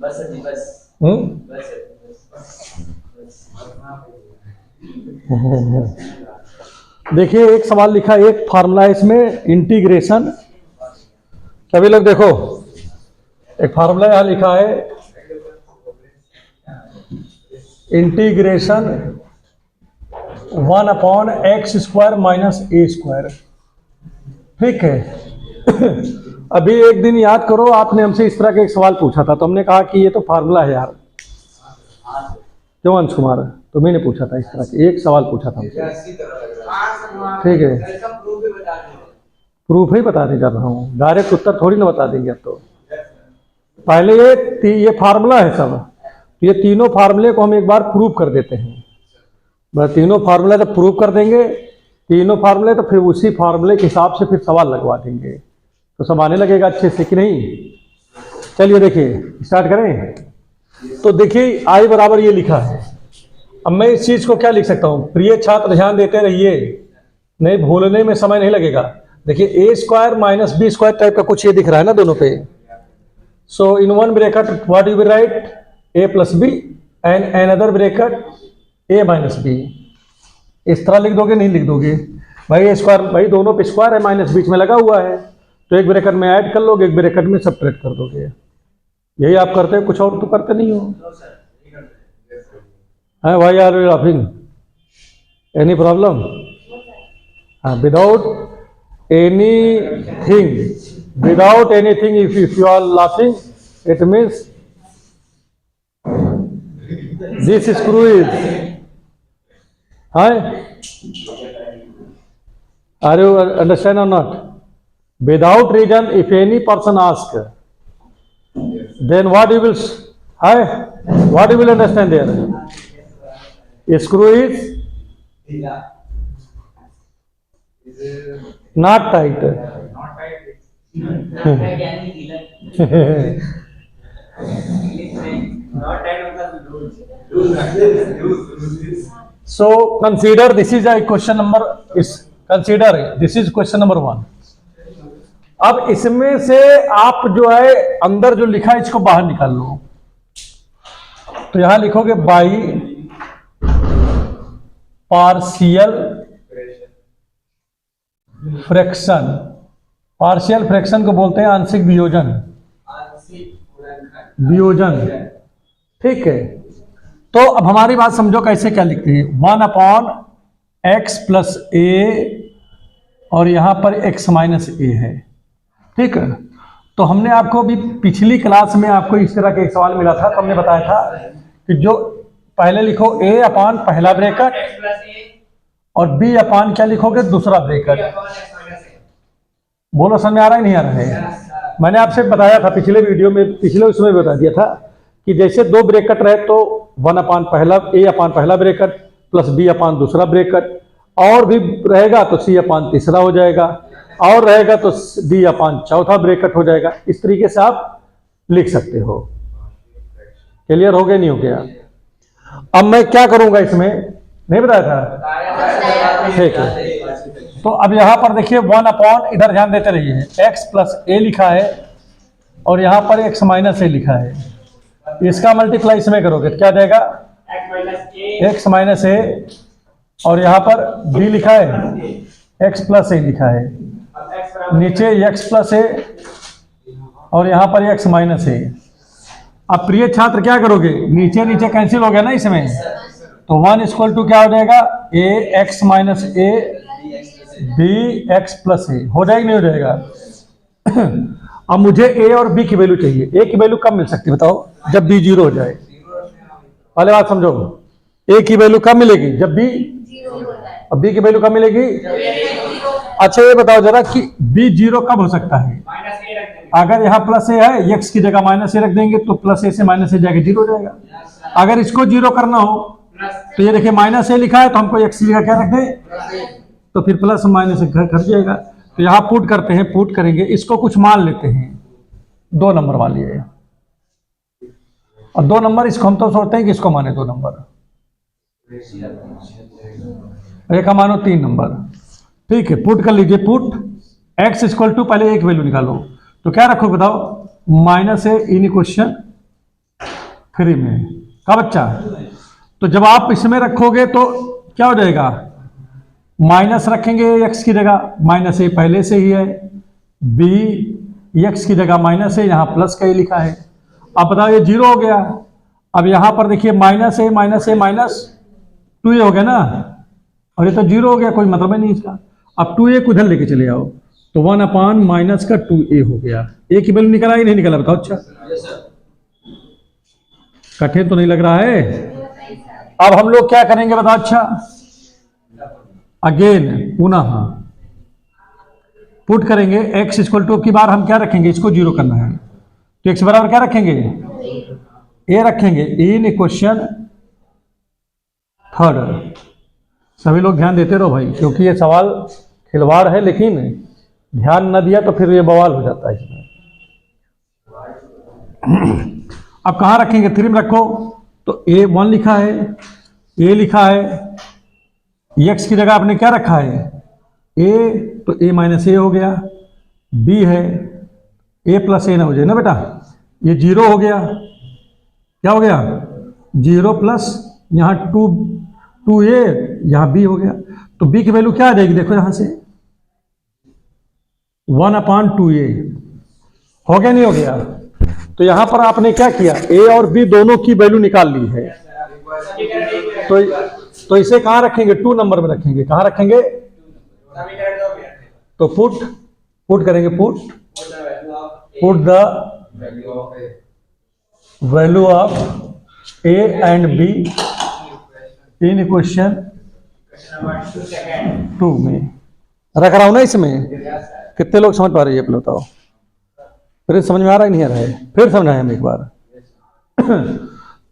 बस सर जी बस। बस देखिए एक सवाल लिखा है, एक फार्मूला है इसमें इंटीग्रेशन। सभी लोग देखो, एक फार्मूला यहाँ लिखा है इंटीग्रेशन 1/x² - a²। ठीक है। अभी एक दिन याद करो, आपने हमसे इस तरह का एक सवाल पूछा था तो हमने कहा कि ये तो फार्मूला है यार। क्यों अंश कुमार, तुम्ही ने पूछा था इस तरह के एक सवाल पूछा था हमसे। ठीक है, प्रूफ ही बताने जा रहा हूँ, डायरेक्ट उत्तर थोड़ी ना बता देंगे। अब तो पहले ये फार्मूला है सब, ये तीनों फार्मूले को हम एक बार प्रूव कर देते हैं। बस तीनों फार्मूले जब प्रूव कर देंगे, तीनों फार्मूले, तो फिर उसी फार्मूले के हिसाब से फिर सवाल लगवा देंगे, तो सब आने लगेगा अच्छे से कि नहीं। चलिए देखिए स्टार्ट करें। तो देखिए I बराबर ये लिखा है। अब मैं इस चीज को क्या लिख सकता हूँ, प्रिय छात्र ध्यान देते रहिए, नहीं भूलने में समय नहीं लगेगा। देखिए a² - b² टाइप का कुछ ये दिख रहा है ना दोनों पे। So in one bracket what you will write a + b and another bracket a - b। इस तरह लिख दोगे, नहीं लिख दोगे भाई a², भाई दोनों पे स्क्वायर है, माइनस बीच में लगा हुआ है, तो एक ब्रैकेट में ऐड कर लोगे, एक ब्रैकेट में सबट्रैक्ट कर दोगे। यही आप करते हो, कुछ और तो करते नहीं हो। है भाई, are you laughing? Any problem? हाँ, without anything if you are laughing it means this screw is, are you understand or not? Without reason, if any person asks, then what you will understand there? A screw is not tight. So consider this is a question number is consider this is question number 1। अब इसमें से आप जो है अंदर जो लिखा है इसको बाहर निकाल लो। तो यहां लिखोगे by partial fraction. Partial fraction को बोलते हैं आंशिक वियोजन। वियोजन, ठीक है। तो अब हमारी बात समझो कैसे क्या लिखते हैं। 1/x प्लस ए और यहां पर x माइनस ए है, ठीक है। तो हमने आपको भी पिछली क्लास में आपको इस तरह का एक सवाल मिला था, तो हमने बताया था कि जो पहले लिखो a अपान पहला ब्रैकेट और b अपान क्या लिखोगे दूसरा ब्रैकेट। बोलो समझ में आ रहा है नहीं आ रहा है। मैंने आपसे बताया था पिछले वीडियो में, पिछले उसमें बता दिया था कि जैसे दो ब्रैकेट रहे तो 1 अपान पहला a अपान पहला ब्रैकेट प्लस b अपान दूसरा ब्रैकेट, और भी रहेगा तो c अपान तीसरा हो जाएगा, और रहेगा तो d अपान चौथा ब्रैकेट हो जाएगा। इस तरीके से आप लिख सकते हो। क्लियर हो गया नहीं हो गया? अब मैं क्या करूंगा इसमें, नहीं बताया था, ठीक है। तो अब यहां पर देखिए 1 अपॉन, इधर ध्यान देते रहिए, x प्लस ए लिखा है और यहां पर x माइनस ए लिखा है। इसका मल्टीप्लाई इसमें करोगे तो क्या जाएगा x माइनस ए, और यहां पर b लिखा है x प्लस ए लिखा है, नीचे x प्लस ए और यहां पर x माइनस ए। अब प्रिय छात्र क्या करोगे, नीचे नीचे कैंसिल हो गया ना इसमें, तो 1 इक्वल टू क्या हो जाएगा a x minus a b x plus a हो जाएगा नहीं हो जाएगा। अब मुझे a और b की वैल्यू चाहिए। a की वैल्यू कब मिल सकती है बताओ, जब b 0 हो जाए। पहले बात समझो, a की वैल्यू कब मिलेगी जब b 0 हो जाए, और b की वैल्यू कब मिलेगी। अच्छा ये बताओ जरा कि b 0 कब हो सकता है, अगर यहाँ प्लस ए है x की जगह माइनस ए रख देंगे तो प्लस ए से माइनस ए जाके 0 हो जाएगा। अगर इसको 0 करना हो तो ये देखिए माइनस ए लिखा है तो हमको x की जगह क्या रख दें, तो फिर प्लस माइनस घट जाएगा। तो यहाँ पुट करते हैं, पुट करेंगे, इसको कुछ मान लेते हैं, 2 नंबर मान लिए, और 2 नंबर इसको हम तो सोचते हैं कि इसको माने 2 नंबर, एक का मानो 3 नंबर, ठीक है। पुट कर लीजिए, पुट x इक्वल टू, पहले एक वैल्यू निकालो तो क्या रखो बताओ, माइनस ए इन क्वेश्चन 3 में का बच्चा। तो जब आप इसमें रखोगे तो क्या हो जाएगा, माइनस रखेंगे x की जगह, माइनस ए पहले से ही है, b x की जगह माइनस ए, यहाँ प्लस का ही लिखा है। अब बताओ ये 0 हो गया। अब यहाँ पर देखिए माइनस ए माइनस ए माइनस 2a हो गया ना, और ये तो 0 हो गया, कोई मतलब ही नहीं इसका। अब 2a को इधर लेके चले आओ तो 1 अपान माइनस का 2a हो गया। a की वैल्यू निकला ही नहीं निकला बताओ। अच्छा कठिन तो नहीं लग रहा है। अब हम लोग क्या करेंगे बताओ, अच्छा अगेन पुनः पुट करेंगे, x इक्वल टू की बार हम क्या रखेंगे, इसको 0 करना है तो x बराबर क्या रखेंगे, a रखेंगे इन क्वेश्चन 3। सभी लोग ध्यान देते रहो भाई, क्योंकि ये सवाल खिलवाड़ है, लेकिन ध्यान न दिया तो फिर ये बवाल हो जाता है इसमें। अब कहाँ रखेंगे, 3 में रखो तो a1 लिखा है, a लिखा है, x की जगह आपने क्या रखा है a, तो a माइनस ए हो गया, b है a प्लस ए ना हो जाए ना बेटा, ये 0 हो गया, क्या हो गया 0 प्लस यहाँ 2a, यहाँ b हो गया। तो b की वैल्यू क्या आ जाएगी देखो यहां से 1 अपान 2a हो गया नहीं हो गया। तो यहां पर आपने क्या किया, a और b दोनों की वैल्यू निकाल ली है। तो इसे कहां रखेंगे, 2 नंबर में रखेंगे। कहां रखेंगे, तो पुट करेंगे, put the value of a and b in question 2 में रख रहा हूं ना। इसमें कितने लोग समझ पा रहे हैं ये बताओ, फिर समझ में आ रहा है नहीं आ रहा है, फिर समझाएं हम एक बार।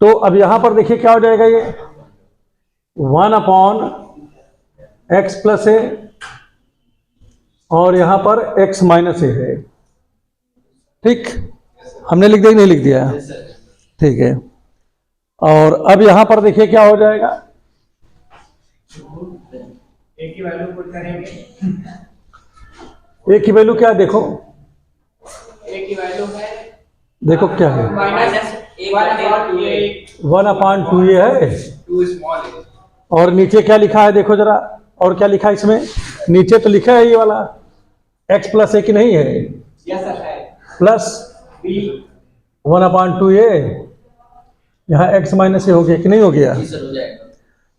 तो अब यहां पर देखिए क्या हो जाएगा, ये 1 अपॉन एक्स प्लस ए और यहाँ पर एक्स माइनस ए है। ठीक, हमने लिख दिया कि नहीं लिख दिया? ठीक है। और अब यहाँ पर देखिए क्या हो जाएगा, एक की वैल्यू पुट करेंगे। ए की वैल्यू क्या है देखो, एक की वैल्यू है, देखो क्या है, माइनस 1/2 ए है। 2 स्मॉल ए। और नीचे क्या लिखा है देखो जरा, और क्या लिखा है इसमें, नीचे तो लिखा है ये वाला x प्लस ए की नहीं है, यस सर है, प्लस बी 1/2 ए, यहाँ x माइनस ए हो गया कि नहीं हो गया? सर हो जाएगा।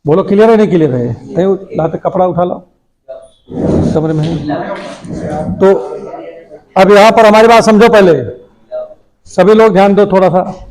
बोलो क्लियर है नहीं क्लियर है? नहीं ला तो कपड़ा उठा लो कमरे में है। तो अब यहाँ पर हमारी बात समझो पहले, सभी लोग ध्यान दो थोड़ा सा।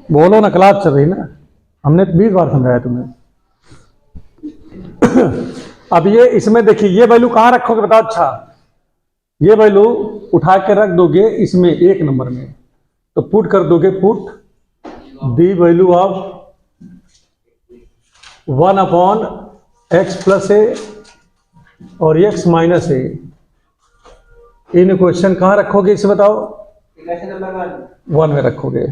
बोलो ना, क्लास चल रही ना, हमने तो 20 बार समझाया तुम्हें। अब ये इसमें देखिए, ये वैल्यू कहाँ रखोगे बताओ? अच्छा, ये वैल्यू उठा के रख दोगे इसमें 1 नंबर में, तो पुट कर दोगे, put the value of 1/x plus a और x minus a, in question कहाँ रखोगे इसे बताओ? इक्वेशन नंबर 1 में रखोगे।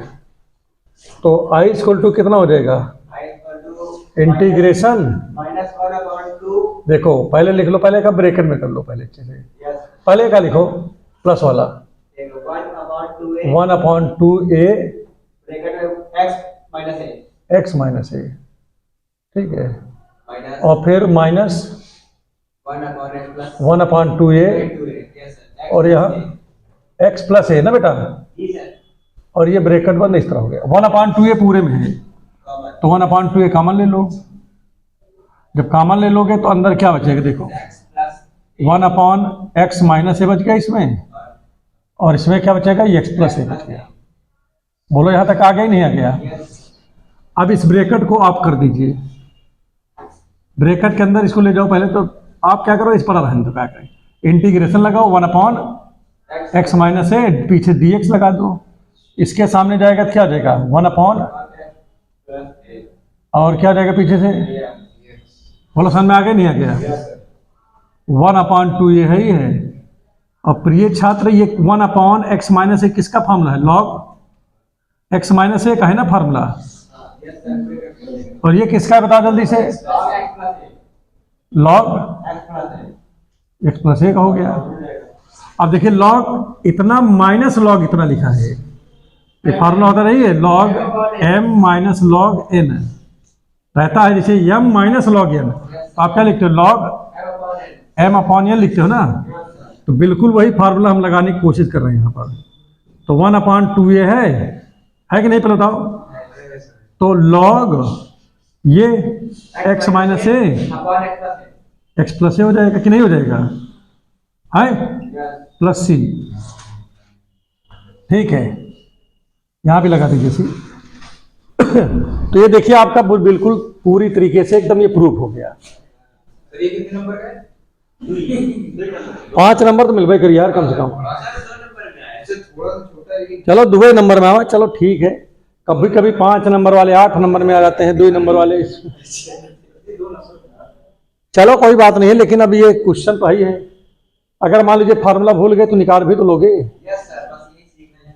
तो i इक्वल टू कितना हो जाएगा? i इक्वल टू इंटीग्रेशन -1/2 देखो पहले लिख लो, पहले का ब्रैकेट में कर लो पहले अच्छे से, यस पहले का लिखो प्लस वाला 1/2 1/2 ए ब्रैकेट में x minus x minus a ए, ठीक है, माइनस और फिर माइनस 1/x प्लस 1/2 ए, 2a, यस सर, और यहाँ x प्लस ए ना बेटा, जी सर, और ये ब्रैकेट बंद इस तरह हो गया। 1/2 ए पूरे में है, कॉमन तो 1/2 ए कॉमन ले लो। जब कॉमन ले लोगे तो अंदर क्या बचेगा देखो, x प्लस 1/x माइनस ए बच गया इसमें, और इसमें क्या बचेगा? ये x प्लस ए बच गया। बोलो यहाँ तक आ गया ही नहीं आ गया? अब इस ब्रैकेट को आप कर दीजिए, ब्रैकेट के अंदर इसको ले जाओ पहले। तो आप क्या करो, इस पर रहने दो, क्या करें, इंटीग्रेशन लगाओ 1/x माइनस ए, पीछे dx लगा दो, इसके सामने जाएगा तो क्या जाएगा 1/, और क्या जाएगा पीछे से? बोलो समझ में आ गया नहीं आ गया? 1/2 ये है ही है। और प्रिय छात्र, ये 1/x माइनस ए किसका फार्मूला है? लॉग x माइनस ए का है ना फार्मूला, और ये किसका है बता जल्दी से? लॉग x प्लस ए का हो गया। अब देखिए लॉग इतना माइनस लॉग इतना लिखा है, ये फार्मूला होता नहीं है, log m minus log n रहता है, जैसे m माइनस लॉग n, तो आप क्या लिखते हो? लॉग m/n लिखते हो ना, तो बिल्कुल वही फार्मूला हम लगाने की कोशिश कर रहे हैं यहाँ पर। तो 1/2 ये है कि नहीं पहले बताओ? तो लॉग ये x minus A x plus a हो जाएगा कि नहीं हो जाएगा? है प्लस सी, ठीक है, यहाँ भी लगा दीजिए सी। तो ये देखिए आपका बिल्कुल पूरी तरीके से एकदम ये प्रूफ हो गया। सर ये कितने नंबर का है? 5 नंबर तो मिल भाई करिए यार कम से कम। थोड़ा छोटा है, चलो 2 नंबर में आओ, चलो ठीक है, कभी कभी 5 नंबर वाले 8 नंबर में आ जाते हैं, 2 नंबर वाले चलो कोई बात नहीं है, लेकिन अब ये क्वेश्चन तो ही है। अगर मान लीजिए फार्मूला भूल गए तो निकाल भी तो लोगे, यस सर, बस यही सीखना है।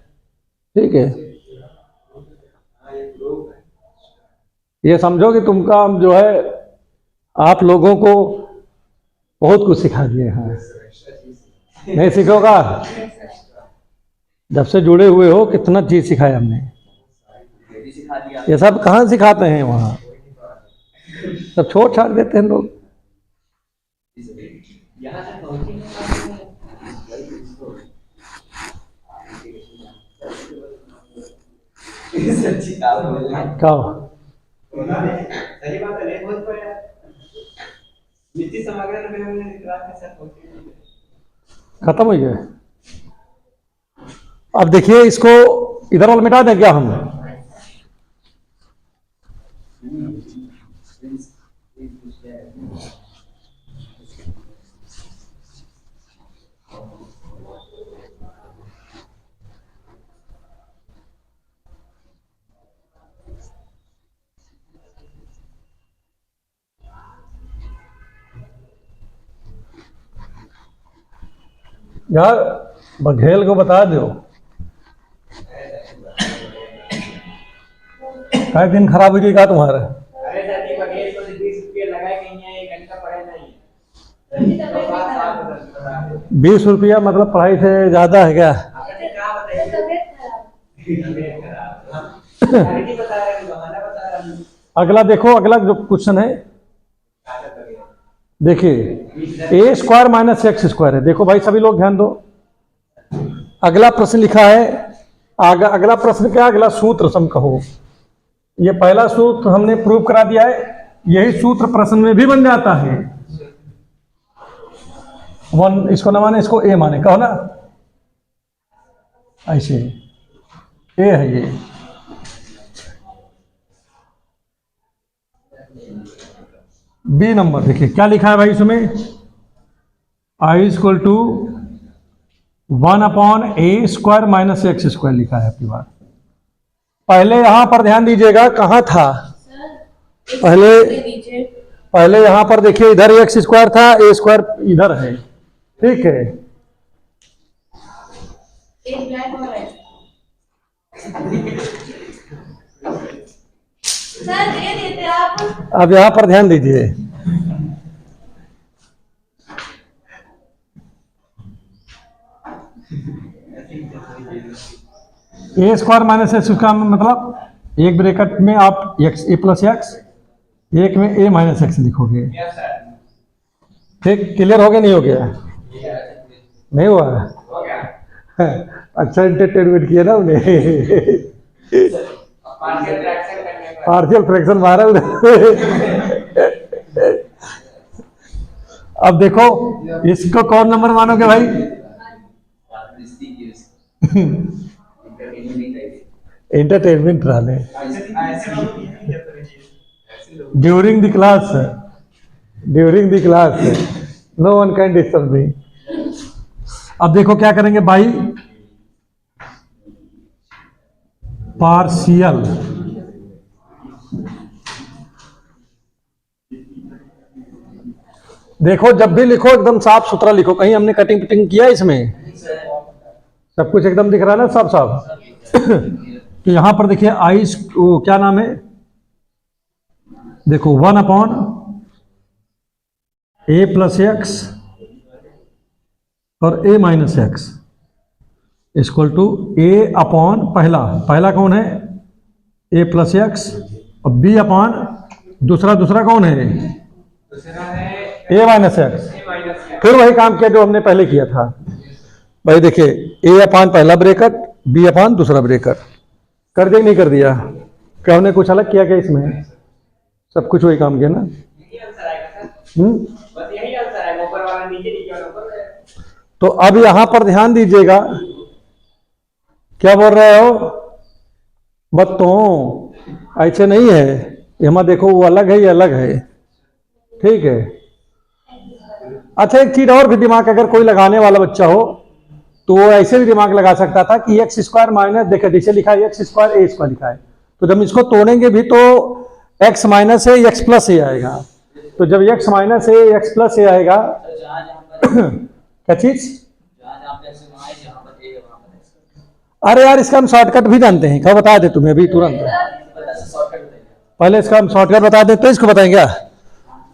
ठीक है। हाँ, ये प्रूफ है। ये समझो कि तुमका जो है आप लोगों को बहुत कुछ सिखा दिए हैं, नहीं सीखोगा? जब से जुड़े हुए हो कितना चीज सिखाया हमने, ये भी सिखा दिया। ये सब कहाँ सिखाते हैं? वहाँ सब छोड़ छाड़ देते हैं लोग। यहाँ तक पहुँचे सच्ची बात है। क्या हो? सही बात है, नहीं पहुँच पाया। निश्चित समागम में हमने क्लास के साथ पहुँचे नहीं। खत्म हो गया? अब देखिए इसको इधर वाला मिटा दें क्या हम? यार बघेल को बता दो, क्या दिन खराब हो जाएगा तुम्हारा? अरे दादी बघेल को 20 रुपये लगाए कहीं है, 1 घंटा पढ़े नहीं। तो बात साफ बता। 20 रुपया मतलब पढ़ाई से ज्यादा है क्या? आपने क्या बताया? तबीयत खराब। नहीं बता रहे हैं, बहाना बता रहे हैं। अगला देखो, अगला जो क्वेश्चन है देखिए, ए स्क्वायर माइनस एक्स स्क्वायर है। देखो भाई सभी लोग ध्यान दो, अगला प्रश्न लिखा है, अगला प्रश्न क्या, अगला सूत्र सम कहो। ये पहला सूत्र हमने प्रूव करा दिया है, यही सूत्र प्रश्न में भी बन जाता है। वन इसको ना माने, इसको ए माने, कहो ना ऐसे, ए है ये। बी नंबर देखिए क्या लिखा है भाई इसमें, I equal to 1/a square minus x square लिखा है आपकी बात। पहले यहां पर ध्यान दीजिएगा, कहां था पहले यहां पर देखिए, इधर एक्स स्क्वायर था, ए स्क्वायर इधर है, ठीक है। सर दे देते आप। अब यहां पर ध्यान दीजिए, ए स्क्वायर माइनस एक्स का मतलब एक ब्रैकेट में आप एक्स ए प्लस एक्स, एक में ए माइनस एक्स लिखोगे, ठीक। क्लियर हो गया नहीं हो गया? नहीं हुआ? हो गया। अच्छा एंटरटेनमेंट किया ना उन्हें। पार्शियल फ्रैक्शन करने का। पार्शियल फ्रैक्शन मारा उन्हें। अब देखो इसको कौन नंबर मानोगे भाई? एंटरटेनमेंट रहा during the class, during the class no one can disturb me. अब देखो क्या करेंगे भाई, पार्शियल देखो, जब भी लिखो एकदम साफ सुथरा लिखो, कहीं हमने कटिंग पिटिंग किया इसमें? सब कुछ एकदम दिख रहा है ना साफ साफ। तो यहां पर देखिए आई क्या नाम है, देखो 1/a प्लस एक्स और a minus x equal to a upon पहला कौन है, a प्लस एक्स, और b अपॉन दूसरा कौन है, दूसरा है a minus x. a minus फिर वही काम किया जो हमने पहले किया था भाई। देखिए a अपॉन पहला ब्रेकेट, b अपॉन दूसरा ब्रेकेट, कर दिया नहीं कर दिया? क्या हमने कुछ अलग किया क्या इसमें? सब कुछ वही काम किया ना। यही आंसर आएगा सर। बस यही आंसर है, ऊपर वाला नीचे, नीचे वाला ऊपर है। तो अब यहां पर ध्यान दीजिएगा, क्या बोल रहे हो? बस तो ऐसे नहीं है, यहां देखो वो अलग है, ये अलग है, ठीक है। अच्छा एक चीज और भी दिमाग अगर कोई लगाने वाला बच्चा हो तो वो ऐसे भी दिमाग लगा सकता था कि एक्स स्क्वायर माइनस, देखो जैसे लिखा है एक्स स्क्वायर ए स्क्वायर लिखा है, तो जब इसको तोड़ेंगे भी तो एक्स माइनस है एक्स प्लस ए आएगा। तो जब एक्स माइनस है एक्स प्लस ए आएगा, क्या चीज? अरे यार इसका हम शॉर्टकट भी जानते हैं, क्या बता दे तुम्हें अभी तुरंत? पहले इसका हम शॉर्टकट बता दें तो इसको बताएंगे क्या?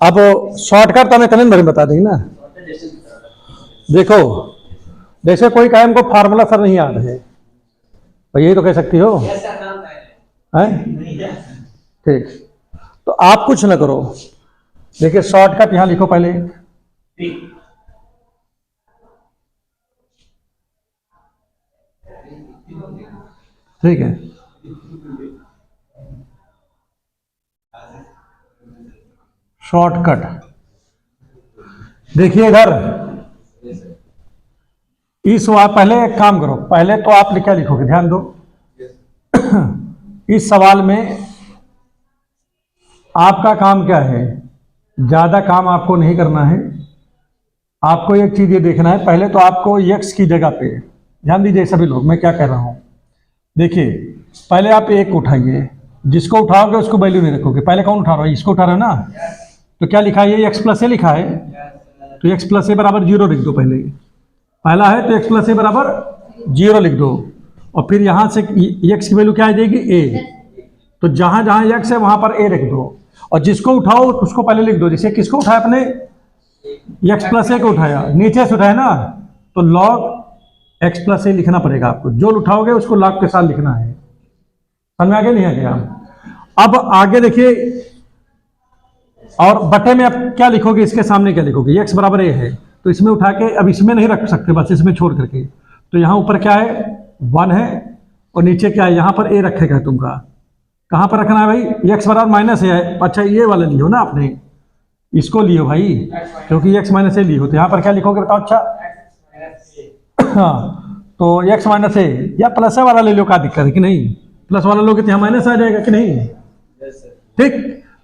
अब शॉर्टकट तो हमें कलन भर में बता देंगे ना। देखो जैसे कोई कहे हमको फार्मूला सर नहीं याद है, तो यही तो कह सकती हो, ऐसा नाम है। ठीक। तो आप कुछ ना करो, देखिए शॉर्टकट यहां लिखो पहले, ठीक है। शॉर्टकट देखिए इधर इस सवाल पहले एक काम करो, पहले तो आप क्या लिखोगे, ध्यान दो। इस सवाल में आपका काम क्या है, ज़्यादा काम आपको नहीं करना है। आपको एक चीज़ ये देखना है, पहले तो आपको x की जगह पे, ध्यान दीजिए सभी लोग, मैं क्या कह रहा हूँ। देखिए पहले आप एक उठाइए, जिसको उठाओगे उसको वैल्यू नहीं रखोगे। पहले कौन उठा रहा है, इसको उठा रहे हो ना, तो क्या लिखा है, ये x प्लस ए लिखा है, तो x प्लस ए बराबर 0 लिख दो। पहला है तो x प्लस ए बराबर 0 लिख दो, और फिर यहाँ से x की वैल्यू क्या आ जाएगी, a। तो जहाँ जहाँ x है वहाँ पर a लिख दो, और जिसको उठाओ उसको पहले लिख दो। जैसे किसको उठाया अपने, x प्लस ए को उठाया, नीचे से उठाया ना, तो log x प्लस ए लिखना पड़ेगा आपको। जो उठाओगे उसको log के साथ लिखना है। समझ में आगे नहीं आ गया। अब आगे देखिए, और बटे में आप क्या लिखोगे, इसके सामने क्या लिखोगे, x बराबर a है, तो इसमें उठा के अब इसमें नहीं रख सकते, बस इसमें छोड़ करके। तो यहाँ ऊपर क्या है, 1 है, और नीचे क्या है, यहाँ पर a रखेगा तुमका। कहाँ पर रखना है भाई, x बराबर माइनस है। अच्छा ये वाला लियो ना आपने, इसको लियो भाई, क्योंकि x माइनस ए लियो। तो यहाँ पर क्या लिखोगे बताओ। अच्छा हाँ, तो x माइनस ए या प्लस वाला ले लो, क्या दिक्कत है कि नहीं, प्लस वाला लोगे तो यहाँ माइनस आ जाएगा कि नहीं। ठीक,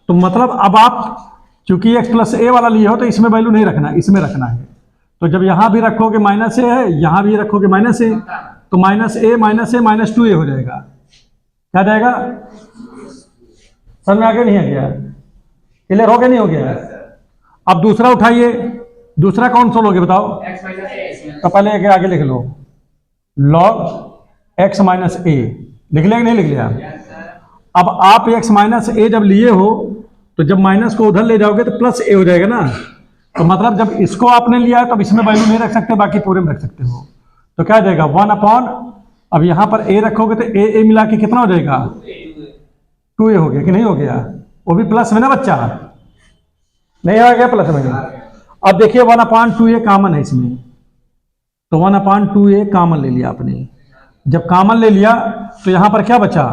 तो मतलब अब आप चूंकि x प्लस ए वाला लिए हो तो इसमें वैल्यू नहीं रखना, इसमें रखना है। तो जब यहाँ भी रखोगे माइनस ए है, यहाँ भी रखोगे माइनस ए, तो माइनस ए माइनस 2a हो जाएगा। क्या जाएगा, समझ में आगे नहीं आ गया, क्लियर हो गया नहीं हो गया। अब दूसरा उठाइए, दूसरा कौन सा लोगे बताओ, तो पहले आगे लिख लो, log x माइनस ए, लिख लिया कि नहीं लिख लिया। अब आप x माइनस ए जब लिए हो, तो जब माइनस को उधर ले जाओगे तो प्लस ए हो जाएगा ना। तो मतलब जब इसको आपने लिया है तो इसमें वैल्यू नहीं रख सकते, बाकी पूरे में रख सकते हो। तो क्या जाएगा 1/, अब यहाँ पर a रखोगे तो a मिला के कितना हो जाएगा, 2a हो गया कि नहीं हो गया, वो भी प्लस में ना बच्चा, नहीं आ गया प्लस में। अब देखिए 1/2a कॉमन है इसमें, तो 1/2a कॉमन ले लिया आपने। जब कॉमन ले लिया तो यहाँ पर क्या बचा,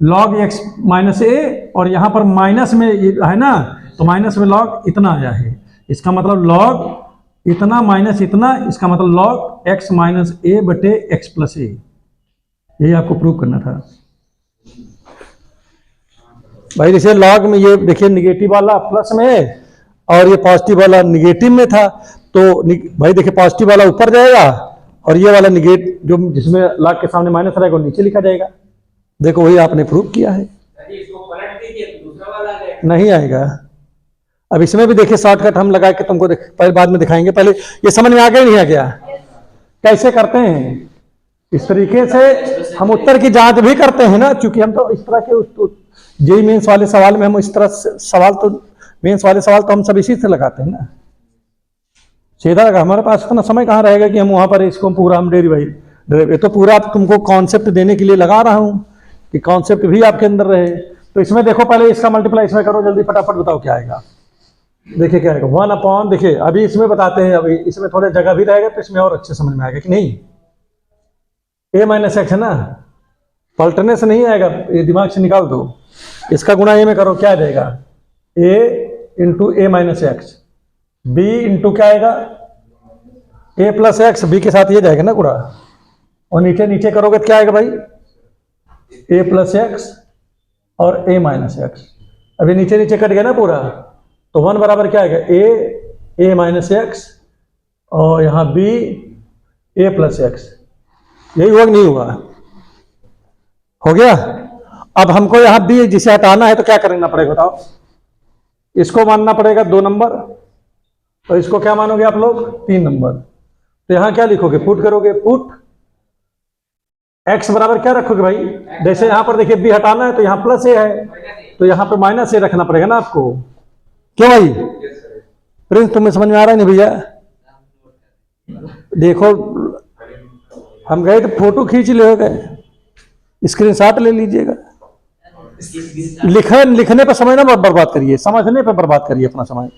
log x माइनस ए, और यहाँ पर माइनस में है ना, तो माइनस में log इतना आया है। इसका मतलब log इतना माइनस इतना, इसका मतलब log x माइनस ए बटे x प्लस ए। यही आपको प्रूव करना था भाई। जैसे log में ये देखिए निगेटिव वाला प्लस में है और ये पॉजिटिव वाला निगेटिव में था, तो भाई देखिए पॉजिटिव वाला ऊपर जाएगा और ये वाला निगेटिव जो जिसमें log के सामने माइनस रहेगा वो नीचे लिखा जाएगा। देखो वही आपने प्रूव किया है। नहीं आएगा। अब इसमें भी देखिए शॉर्टकट हम लगा के तुमको पहले बाद में दिखाएंगे, पहले ये समझ में आ गया नहीं आ गया, कैसे करते हैं। इस तरीके से हम उत्तर की जांच भी करते हैं ना, क्योंकि हम तो इस तरह के जेईई मेंस वाले सवाल में हम इस तरह सवाल तो मेंस वाले सवाल तो हम सब इसी से लगाते हैं ना। सीधा लगा, हमारे पास इतना समय कहाँ रहेगा कि हम वहां पर इसको पूरा हम डेरिवेटिव, तो पूरा तुमको कॉन्सेप्ट देने के लिए लगा रहा हूं कि कॉन्सेप्ट भी आपके अंदर रहे। तो इसमें देखो पहले इसका मल्टीप्लाई इसमें करो, जल्दी फटाफट बताओ क्या आएगा। देखिए क्या आएगा 1/, देखिए अभी इसमें बताते हैं, अभी इसमें थोड़े जगह भी रहेगा तो इसमें और अच्छे समझ में आएगा कि नहीं। a माइनस एक्स है ना, पलटने से नहीं आएगा, ये दिमाग से निकाल दो। इसका गुणा a में करो, क्या आ जाएगा, a into A minus x, b into क्या आएगा a प्लस एक्स, b के साथ ये जाएगा ना गुणा, और नीचे नीचे करोगे तो क्या आएगा भाई, a प्लस एक्स और a माइनस एक्स। अभी नीचे नीचे कट गया ना पूरा, तो 1 बराबर क्या आएगा, a माइनस एक्स और यहाँ b a प्लस एक्स। यही हुआ कि नहीं हुआ, हो गया। अब हमको यहाँ b जिसे हटाना है तो क्या करना पड़ेगा बताओ, इसको मानना पड़ेगा 2 नंबर, और इसको क्या मानोगे आप लोग 3 नंबर। तो यहाँ क्या लिखोगे, पुट करोगे, पुट x बराबर क्या रखोगे भाई, जैसे यहाँ पर देखिए b हटाना है तो यहाँ प्लस a है, तो यहाँ पे माइनस a रखना पड़ेगा ना आपको। क्यों भाई प्रिंस, तुम्हें समझ में आ रहा है नहीं भैया। देखो हम गए तो फोटो खींच ले गए, स्क्रीनशॉट ले लीजिएगा। लिखने पर समय ना बर्बाद करिए, समझने पर बर्बाद करिए अपना समय।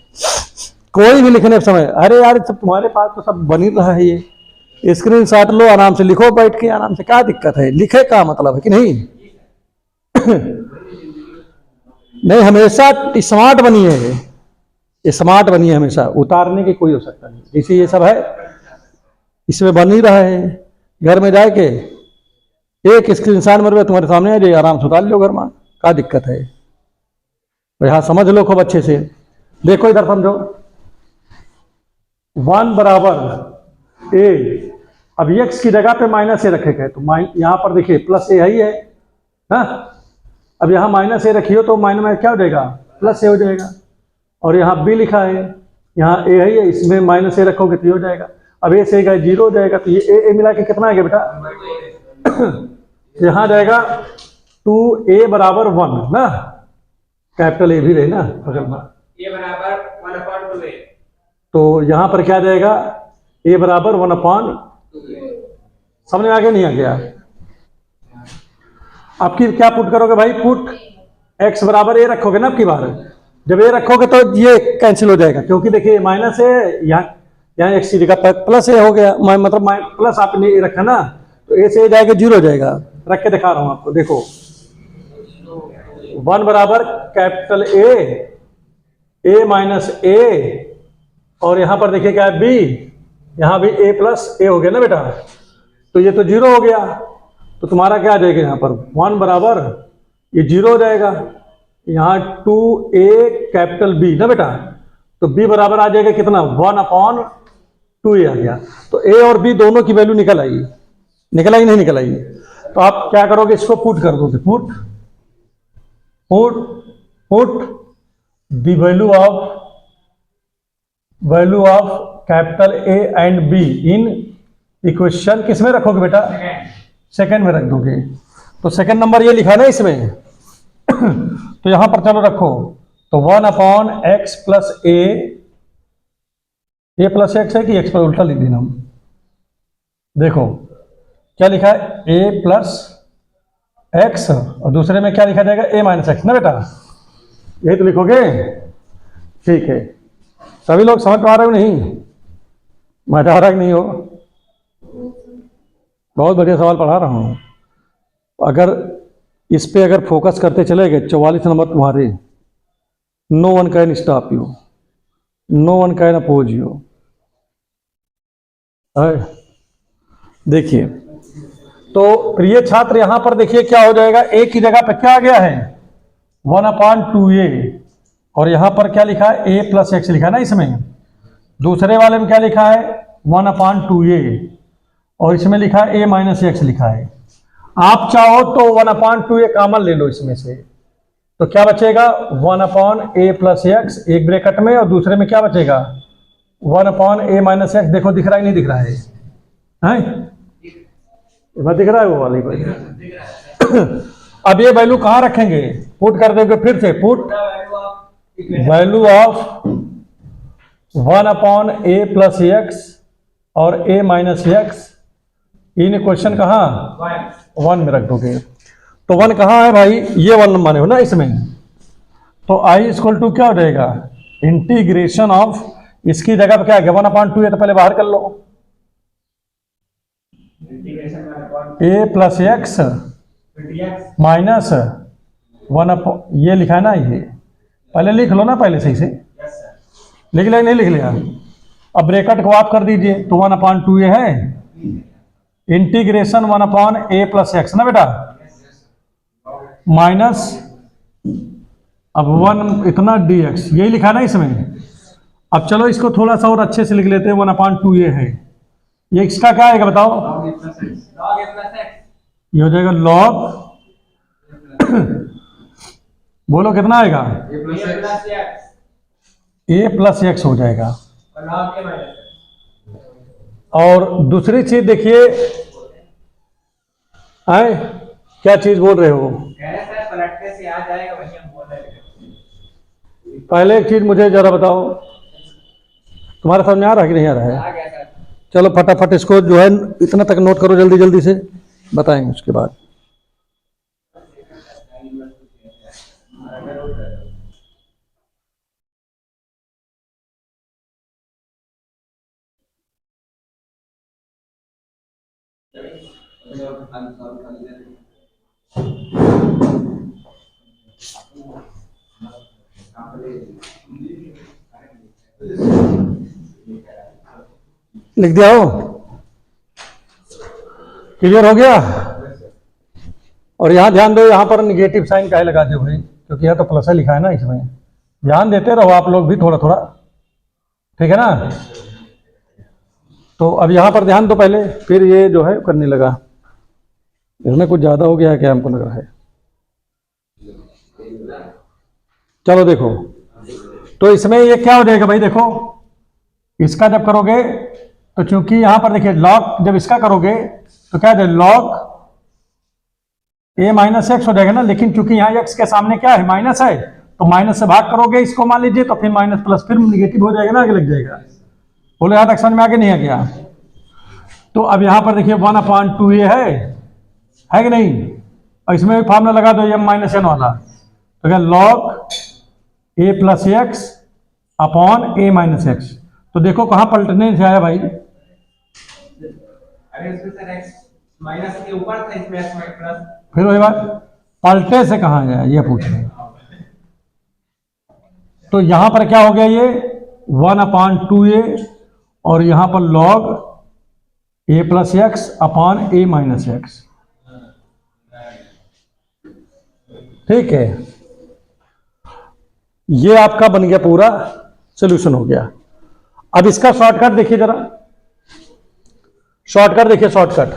कोई भी लिखने पर समय, अरे यार सब तुम्हारे पास तो सब बन ही रहा है, ये स्क्रीनशॉट लो, आराम से लिखो बैठ के आराम से, क्या दिक्कत है, लिखे का मतलब है कि नहीं। नहीं, हमेशा स्मार्ट बनिए, ये स्मार्ट बनिए हमेशा, उतारने की कोई हो सकता नहीं। जैसे ये सब है, इसमें बन ही रहा है। घर में जाके एक स्क्रीन शाट मेरे तुम्हारे सामने आ जाए, आराम से उतार लो घर में, क्या दिक्कत है। तो यहाँ समझ लो खूब अच्छे से। देखो इधर समझो, 1 बराबर ए, अब एक्स की जगह पे माइनस ए रखे गए तो यहाँ पर देखिए प्लस ए ही है ना। अब यहाँ माइनस ए रखियो तो माइनस में क्या हो जाएगा, प्लस ए हो जाएगा। और यहाँ बी लिखा है, यहाँ ए है, इसमें माइनस ए रखोगे तो ये हो जाएगा। अब ए से गए 0 हो जाएगा, तो ये ए मिला के कितना आ गया बेटा, यहाँ जाएगा 2a बराबर 1 ना, कैपिटल ए भी रहे ना बगल में, ये बराबर 1/2a, तो यहाँ पर क्या जाएगा, a बराबर 1/2। समझ में आ गया नहीं आ गया। आपकी क्या पुट करोगे भाई, पुट x बराबर a रखोगे ना आपकी बार। जब a रखोगे तो ये कैंसिल हो जाएगा, क्योंकि देखिए माइनस है, यहाँ x की जगह प्लस a हो गया, मतलब प्लस आपने a रखा ना, तो a से a जाएगा 0 हो जाएगा। रख के दिखा रहा हूं आपको, देखो 1 बराबर कैपिटल a माइनस a, और यहां पर देखिए क्या है b, यहां भी a प्लस a हो गया ना बेटा, तो ये तो 0 हो गया। तो तुम्हारा क्या आ जाएगा यहाँ पर 1 बराबर ये 0 हो जाएगा, यहाँ 2a कैपिटल B ना बेटा, तो B बराबर आ जाएगा कितना, 1/2a आ गया। तो a और b दोनों की वैल्यू निकल आई, निकल आई नहीं निकल आई। तो आप क्या करोगे, इसको पुट कर दोगे, put the value of capital A and B in equation, किस में रखोगे बेटा, सेकंड में रख दोगे। तो सेकंड नंबर ये लिखा ना इसमें तो यहां पर चलो रखो, तो 1/x प्लस ए प्लस एक्स है कि एक्स पर उल्टा लिख देना हम। देखो क्या लिखा है, a प्लस एक्स, और दूसरे में क्या लिखा जाएगा, a माइनस एक्स ना बेटा, यही तो लिखोगे। ठीक है, सभी लोग समझ पा रहे हो नहीं, मजा आ रहा है कि नहीं हो, बहुत बढ़िया सवाल पढ़ा रहा हूँ। अगर इस पे अगर फोकस करते चले गए, 44 नंबर तुम्हारे, no one can stop you, no one can oppose you. देखिए तो प्रिय छात्र, यहां पर देखिए क्या हो जाएगा, a की जगह पे क्या आ गया है 1/2a, और यहां पर क्या लिखा है, a प्लस एक्स लिखा है ना इसमें। दूसरे वाले में क्या लिखा है 1/2a, और इसमें लिखा है a माइनस एक्स लिखा है। आप चाहो तो 1/2a कॉमन ले लो इसमें से, तो क्या बचेगा 1/a प्लस एक्स एक ब्रैकेट में, और दूसरे में क्या बचेगा 1/a माइनस एक्स। देखो दिख रहा है नहीं दिख रहा है, हैं दिख रहा है वो वाली भाई। अब ये वैल्यू कहाँ रखेंगे, पुट कर दोगे फिर से, put value of 1/a plus x और a minus x in question कहाँ 1 में रख दोगे। तो 1 कहाँ है भाई, ये 1 माने हो ना इसमें, तो i इक्वल टू क्या हो जाएगा, इंटीग्रेशन ऑफ, इसकी जगह पर क्या है 1/2 है, तो पहले बाहर कर लो, a प्लस एक्स माइनस 1, ये लिखा है ना, ये पहले लिख लो ना, पहले सही से लिख लिया नहीं लिख लिया। अब ब्रैकेट को आप कर दीजिए, तो 1/2 है, इंटीग्रेशन 1/a प्लस एक्स ना बेटा, माइनस अब 1 इतना dx, यही लिखा ना इसमें। अब चलो इसको थोड़ा सा और अच्छे से लिख लेते हैं, 1/2a है, ये इसका क्या आएगा बताओ, ये हो जाएगा log बोलो कितना आएगा, a प्लस एक्स हो जाएगा। और दूसरी चीज देखिए, आए क्या चीज बोल रहे हो, पलटने से आ जाएगा, वही हम बोल रहे थे। पहले एक चीज मुझे जरा बताओ, तुम्हारे समझ में आ रहा है कि नहीं आ रहा है। आ गया सर। चलो फटाफट इसको जो है इतना तक नोट करो, जल्दी जल्दी से बताएंगे उसके बाद। लिख दिया हो, क्लियर हो गया। और यहाँ ध्यान दो, यहाँ पर निगेटिव साइन काहे लगा दो भाई, क्योंकि यहाँ तो प्लस है लिखा है ना, इसमें ध्यान देते रहो आप लोग भी थोड़ा थोड़ा, ठीक है ना। तो अब यहाँ पर ध्यान दो पहले, फिर ये जो है करने लगा। इसमें कुछ ज़्यादा हो गया है क्या, हमको लग रहा है। चलो देखो, तो इसमें ये क्या हो जाएगा भाई, देखो इसका जब करोगे तो चूंकि यहाँ पर देखिए लॉग, जब इसका करोगे तो क्या है, लॉग a माइनस एक्स हो जाएगा ना, लेकिन चूंकि यहाँ x के सामने क्या है, माइनस है, तो माइनस से भाग करोगे इसको मान लीजिए, तो फिर माइनस प्लस फिर निगेटिव हो जाएगा ना, आगे लग जाएगा। बोले यहाँ तक समझ में आगे नहीं आ गया। तो अब यहाँ पर देखिए 1/2a है कि नहीं, और इसमें भी फार्मूला लगा दो m माइनस एन वाला, तो क्या log a plus x upon a minus X. तो देखो कहाँ पलटने से आया भाई, अरे उसमें सर x माइनस के ऊपर था, इसमें x प्लस, फिर वही बात, पलटे से कहाँ गया ये पूछ रहे। तो यहां पर क्या हो गया, ये 1/2a और यहां पर log a plus x upon a minus x, ठीक है। ये आपका बन गया, पूरा सोल्यूशन हो गया। अब इसका शॉर्टकट देखिए जरा, शॉर्टकट देखिए, शॉर्टकट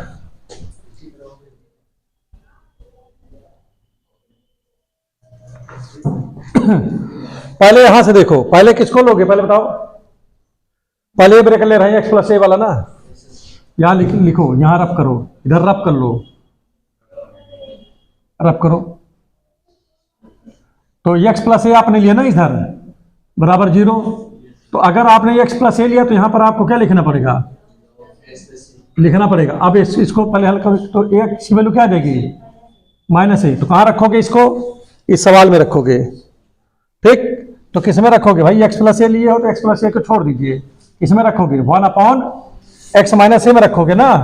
पहले यहां से देखो, पहले किसको लोगे पहले बताओ, पहले ब्रेक ले रहे हैं एक्स प्लस ए वाला ना, यहां लिखो, यहां रब करो, इधर रब कर लो, रब करो। तो एक्स प्लस ए आपने लिया ना इधर बराबर 0, तो अगर आपने एक्स प्लस ए लिया तो यहां पर आपको क्या लिखना पड़ेगा, लिखना पड़ेगा। अब इसको पहले हल करो, तो एक्स की वैल्यू क्या आ जाएगी, माइनस ए। तो कहां रखोगे इसको, इस सवाल में रखोगे, ठीक। तो किस में रखोगे भाई, एक्स प्लस ए लिए हो तो एक्स प्लस ए को छोड़ दीजिए, किस में रखोगे, 1/x माइनस ए में रखोगे ना।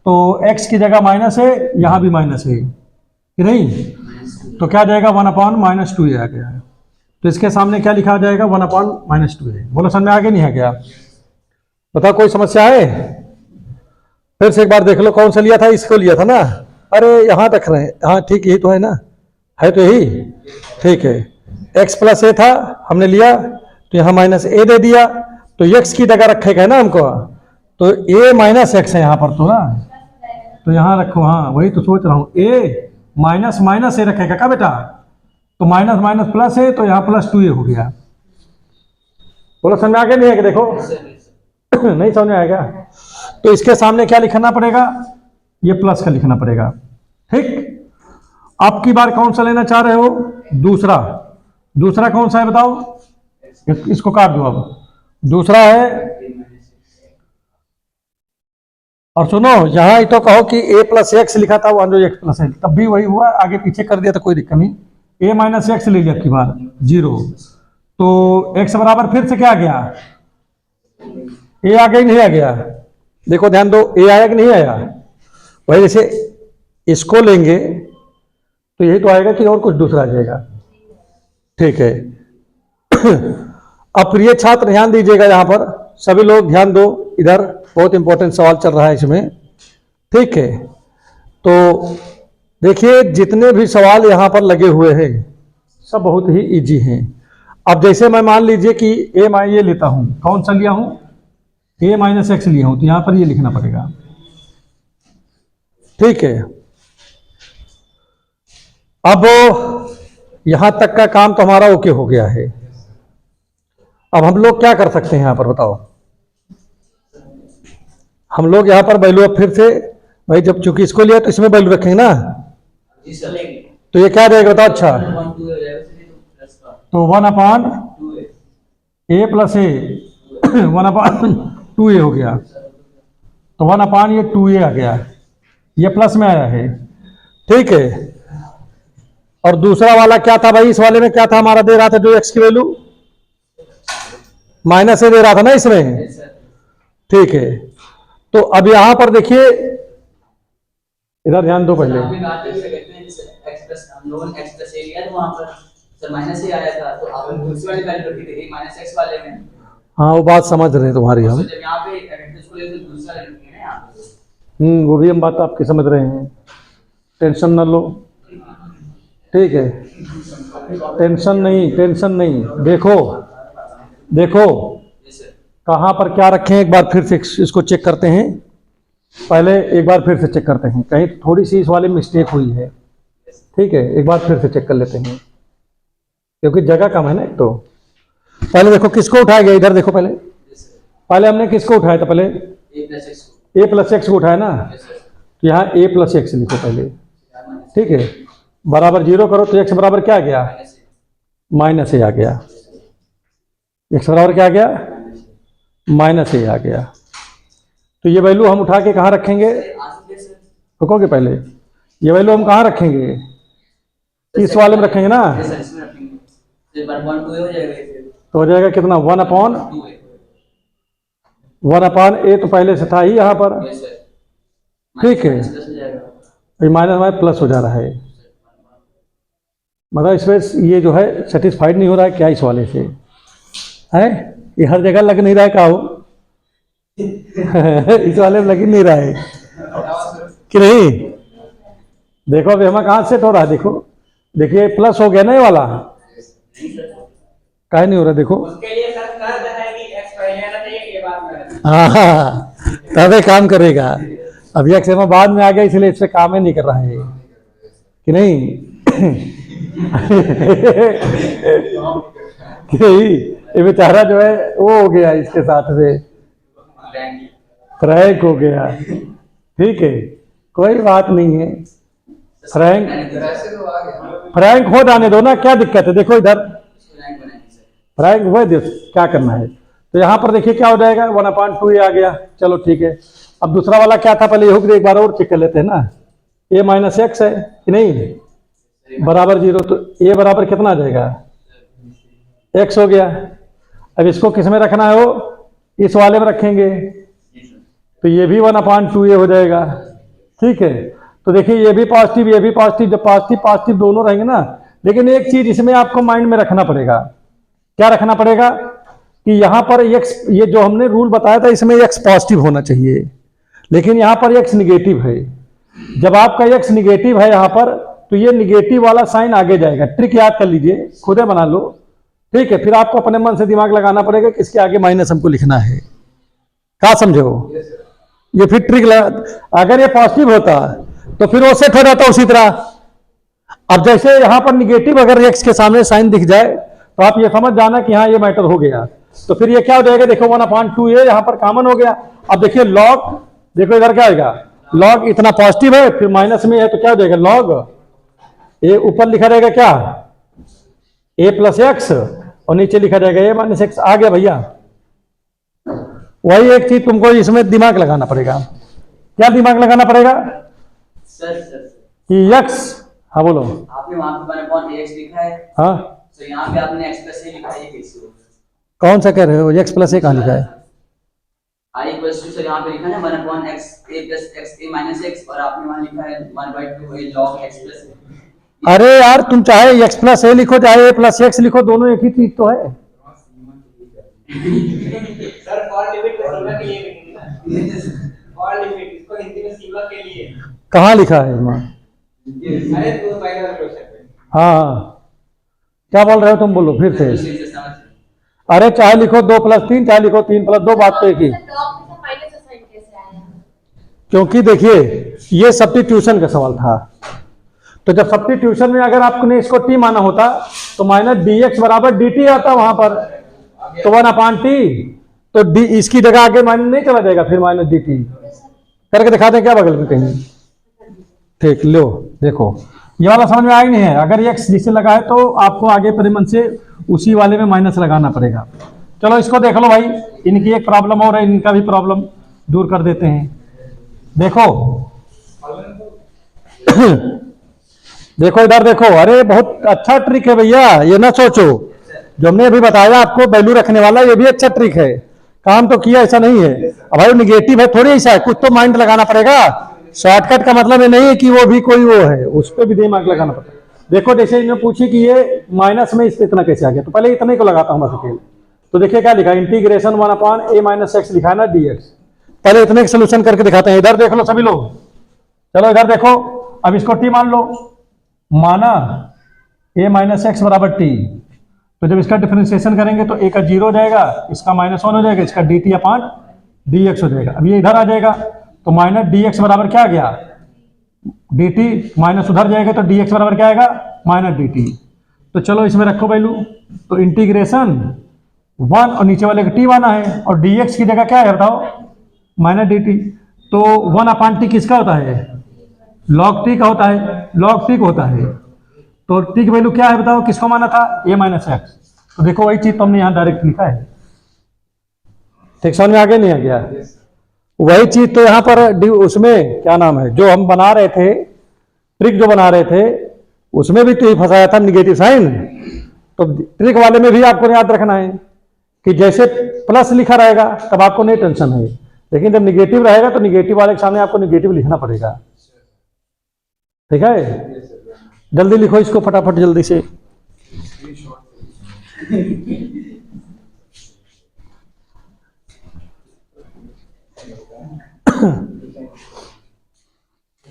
तो x की जगह माइनस है, यहां भी माइनस है कि नहीं, तो क्या जाएगा 1/-2a आ गया है। तो इसके सामने क्या लिखा जाएगा, 1/-2a। बोलो समझ में आगे नहीं आ गया, बताओ कोई समस्या है। फिर से एक बार देख लो, कौन सा लिया था, इसको लिया था ना, अरे यहां रख रहे हैं, हाँ ठीक यही तो है ना, है तो यही, ठीक है। x प्लस ए था हमने लिया, तो यहाँ माइनस ए दे दिया, तो x की जगह रखेगा ना हमको, तो a माइनस एक्स है यहाँ पर तो ना, तो यहाँ रखो, हाँ वही तो सोच रहा हूँ, a माइनस माइनस ए रखेगा क्या बेटा, तो माइनस माइनस प्लस है, तो यहाँ +2a हो गया। बोलो समझ में आगे नहीं है कि देखो नहीं समझ में आएगा, तो इसके सामने क्या लिखना पड़ेगा, ये प्लस का लिखना पड़ेगा, ठीक। अब की बार कौन सा लेना चाह रहे हो, दूसरा, दूसरा कौन सा है बताओ, इसको काट दो। अब दूसरा है, और सुनो यहां तो कहो कि a प्लस एक्स लिखा था, वो जो x प्लस है, तब भी वही हुआ, आगे पीछे कर दिया तो कोई दिक्कत नहीं। a माइनस एक्स ले लिया की बार 0, तो x बराबर फिर से क्या आ गया, a आ गया नहीं आ गया, देखो ध्यान दो, a आया कि नहीं आया। वही जैसे इसको लेंगे तो यही तो आएगा कि और कुछ दूसरा आ जाएगा, ठीक है। अब प्रिय छात्र ध्यान दीजिएगा, यहां पर सभी लोग ध्यान दो, इधर बहुत इंपॉर्टेंट सवाल चल रहा है इसमें, ठीक है। तो देखिए जितने भी सवाल यहां पर लगे हुए हैं सब बहुत ही इजी हैं। अब जैसे मैं मान लीजिए कि ये लेता हूं, कौन सा लिया हूं, a माइनस एक्स लिया हूं, तो यहां पर ये लिखना पड़ेगा, ठीक है। अब यहां तक का काम तो हमारा ओके हो गया है। अब हम लोग क्या कर सकते हैं यहां पर बताओ, हम लोग यहां पर वैल्यू, अब फिर से भाई जब चूंकि इसको लिया तो इसमें वैल्यू रखेंगे ना, तो ये क्या रहेगा बताओ, अच्छा तो 1/a प्लस ए 1/2a हो गया, तो 1/2a आ गया, ये प्लस में आया है, ठीक है। और दूसरा वाला क्या था भाई, इस वाले में क्या था हमारा, दे रहा था जो x की वैल्यू माइनस ए दे रहा था ना इसमें, ठीक है। तो अब यहां पर देखिए, इधर ध्यान दो पहले, हाँ वो बात समझ रहे हैं तुम्हारी हम, वो भी हम बात आपकी समझ रहे हैं, टेंशन न लो, ठीक है, टेंशन नहीं। देखो देखो कहाँ पर क्या रखें, एक बार फिर से इसको चेक करते हैं। पहले एक बार फिर से चेक करते हैं, कहीं थोड़ी सी इस वाले में मिस्टेक हुई है, ठीक है, एक बार फिर से चेक कर लेते हैं क्योंकि जगह कम है ना। एक तो पहले देखो किसको उठाया गया, इधर देखो, पहले हमने किसको उठाया था, पहले ए प्लस एक्स को उठाया ना, तो यहाँ ए प्लस एक्स लिखो पहले, ठीक है, बराबर 0 करो तो एक्स बराबर क्या आ गया, माइनस ए आ गया, एक्स बराबर क्या आ गया, माइनस ए आ गया। तो ये वैल्यू हम उठा के कहाँ रखेंगे, रुकोगे पहले, ये वैल्यू हम कहाँ रखेंगे, इस वाले में रखेंगे ना, तो हो जाएगा कितना, 1/1 ए तो पहले से था ही यहाँ पर, ठीक है, माइनस में प्लस हो जा रहा है, मतलब इसमें ये जो है सेटिस्फाइड नहीं हो रहा है क्या इस वाले से है, ये हर जगह लग नहीं रहा है, क्या हो इस वाले में लग ही नहीं रहा है कि नहीं। देखो अभी हमें कहाँ सेट हो रहा है, देखो देखिए प्लस हो गया ना ये वाला, काहे नहीं हो रहा, देखो उसके लिए सर कर्ज है कि एक्स पहले आना चाहिए, ये बात में हाँ तभी काम करेगा। अभी एक्स में बाद में आ गया इसलिए इस पे काम ही नहीं कर रहा है कि नहीं कि नहीं, ये बेचारा जो है वो हो गया इसके साथ से फ्रैंक हो गया, ठीक है, कोई बात नहीं है, फ्रैंक हो जाने दो ना, क्या दिक्कत है, देखो इधर फ्रैंक हुए दो, क्या करना है। तो यहाँ पर देखिए क्या हो जाएगा, 1/2 आ गया, चलो ठीक है। अब दूसरा वाला क्या था, पहले ये एक बार और चेक कर लेते हैं ना, a माइनस एक्स है कि नहीं, बराबर 0, तो a बराबर कितना आ जाएगा, x हो गया। अब इसको किस में रखना है, वो इस वाले में रखेंगे, तो ये भी 1/2a हो जाएगा, ठीक है। तो देखिए ये भी पॉजिटिव, ये भी पॉजिटिव, जब पॉजिटिव दोनों रहेंगे ना, लेकिन एक चीज इसमें आपको माइंड में रखना पड़ेगा, क्या रखना पड़ेगा कि यहाँ पर x, ये जो हमने रूल बताया था इसमें x पॉजिटिव होना चाहिए, लेकिन यहाँ पर x निगेटिव है। जब आपका x निगेटिव है यहाँ पर, तो ये निगेटिव वाला साइन आगे जाएगा, ट्रिक याद कर लीजिए, खुदे बना लो, ठीक है। फिर आपको अपने मन से दिमाग लगाना पड़ेगा कि इसके आगे माइनस हमको लिखना है, क्या समझो, ये फिर ट्रिक अगर ये पॉजिटिव होता तो फिर वो सेट हो जाता उसी तरह। अब जैसे यहाँ पर निगेटिव अगर x के सामने साइन दिख जाए तो आप ये समझ जाना कि हाँ ये मैटर हो गया, तो फिर ये क्या हो जाएगा, देखो 1/2a यहाँ पर कॉमन हो गया। अब देखिए लॉग, देखो इधर क्या आएगा, लॉग इतना पॉजिटिव है फिर माइनस में है तो क्या हो जाएगा, लॉग ए ऊपर लिखा रहेगा क्या, a प्लस एक्स, और नीचे लिखा जाएगा a माइनस एक्स। आ गया भैया, वही एक चीज तुमको इसमें दिमाग लगाना पड़ेगा, क्या दिमाग लगाना पड़ेगा सर कि x, हाँ बोलो, आपने वहां पे 1/x लिखा है, हाँ तो यहाँ पे आपने x प्लस a लिखा है, ये कैसे होगा, कौन सा कह रहे हो, x प्लस ए कहाँ लिखा है, i इक्वल्स टू, सर यहाँ पे लिखा है 1/x a plus x a minus x, और आपने वहां लिखा है 1/2 log x प्लस a। अरे यार तुम चाहे x प्लस ए लिखो चाहे a प्लस एक्स लिखो, दोनों एक ही चीज तो है। सर फॉर लिमिट को सीमा के लिए लिखेंगे ना, फॉर लिमिट इसको हिंदी में सीमा के लिए, कहाँ लिखा है वहाँ, अरे तू पहले वाला क्वेश्चन पे, हाँ क्या बोल रहे हो तुम, बोलो फिर से। दूसरे से समझ, अरे चाहे लिखो 2 + 3, चाहे लिखो 3 + 2, बात तो एक ही, लॉग में से माइनस का साइन कैसे आया? क्योंकि देखिए ये सब्स्टिट्यूशन का सवाल था, तो जब सब्स्टिट्यूशन में अगर आपने इसको t माना होता तो माइनस dx बराबर dt आता वहां पर, तो 1/t, तो d इसकी जगह आगे माइनस नहीं चला जाएगा, फिर माइनस dt करके दिखा दें क्या बगल में कहीं, ठीक लो देखो ये वाला समझ में आया नहीं है। अगर ये x नीचे लगा है तो आपको आगे परिमन से उसी वाले में माइनस लगाना पड़ेगा। चलो इसको देख लो भाई, इनकी एक प्रॉब्लम और है, इनका भी प्रॉब्लम दूर कर देते हैं। देखो देखो इधर देखो, अरे बहुत अच्छा ट्रिक है भैया, ये ना सोचो जो हमने अभी बताया आपको वैल्यू रखने वाला, ये भी अच्छा ट्रिक है, काम तो किया, ऐसा नहीं है। अब भाई निगेटिव है थोड़ी ऐसा है, कुछ तो माइंड लगाना पड़ेगा, शॉर्टकट का मतलब ये नहीं है कि वो भी कोई वो है, उस पर भी दिमाग लगाना पड़ता है। देखो जैसे इन्हें पूछी कि ये माइनस में इतना कैसे आ गया, तो पहले इतने को लगाता हूँ मैं अकेले, तो देखिए क्या लिखा, इंटीग्रेशन 1/a - x लिखा है ना dx, पहले इतने सोल्यूशन करके दिखाते हैं। इधर देख लो सभी लोग, चलो इधर देखो। अब इसको टी मान लो, माना a माइनस एक्स बराबर टी। तो जब इसका डिफरेंशिएशन करेंगे तो a का 0 हो जाएगा, इसका -1 हो जाएगा, इसका dt अपॉन dx हो जाएगा। अब ये इधर आ जाएगा तो माइनस dx बराबर क्या आ गया, dt, माइनस उधर जाएगा तो dx बराबर क्या आएगा, माइनस dt। तो चलो इसमें रखो वैल्यू, तो इंटीग्रेशन 1 और नीचे वाले का टी माना है, और dx की जगह क्या है बताओ, माइनस dt। तो 1 अपान टी किसका होता है, लॉग टी का होता है, लॉग टी का होता है। तो टी की वैल्यू क्या है बताओ, किसको माना था, a माइनस एक्स। तो देखो वही चीज तो हमने यहाँ डायरेक्ट लिखा है। ठीक समझ में आ गया नहीं आ गया, वही चीज तो यहाँ पर उसमें क्या नाम है, जो हम बना रहे थे, ट्रिक जो बना रहे थे, उसमें भी तो फंसाया था निगेटिव साइन। तो ट्रिक वाले में भी आपको याद रखना है कि जैसे प्लस लिखा रहेगा तब आपको नहीं टेंशन है, लेकिन जब निगेटिव रहेगा तो निगेटिव वाले के सामने आपको निगेटिव लिखना पड़ेगा। ठीक है, जल्दी लिखो इसको फटाफट जल्दी से।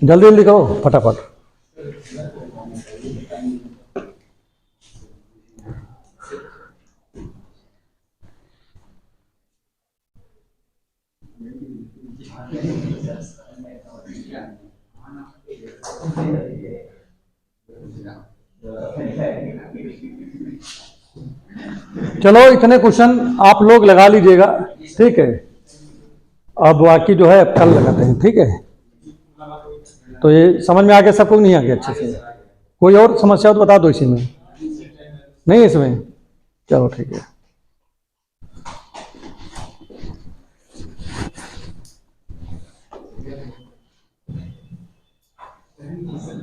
जल्दी लिखो फटाफट। चलो इतने क्वेश्चन आप लोग लगा लीजिएगा, ठीक है। अब बाकी जो है कल लगाते हैं, ठीक है। तो ये समझ में आ गया सबको, नहीं आ गया अच्छे से? कोई और समस्या हो तो बता दो इसी में, नहीं इसमें, चलो ठीक है।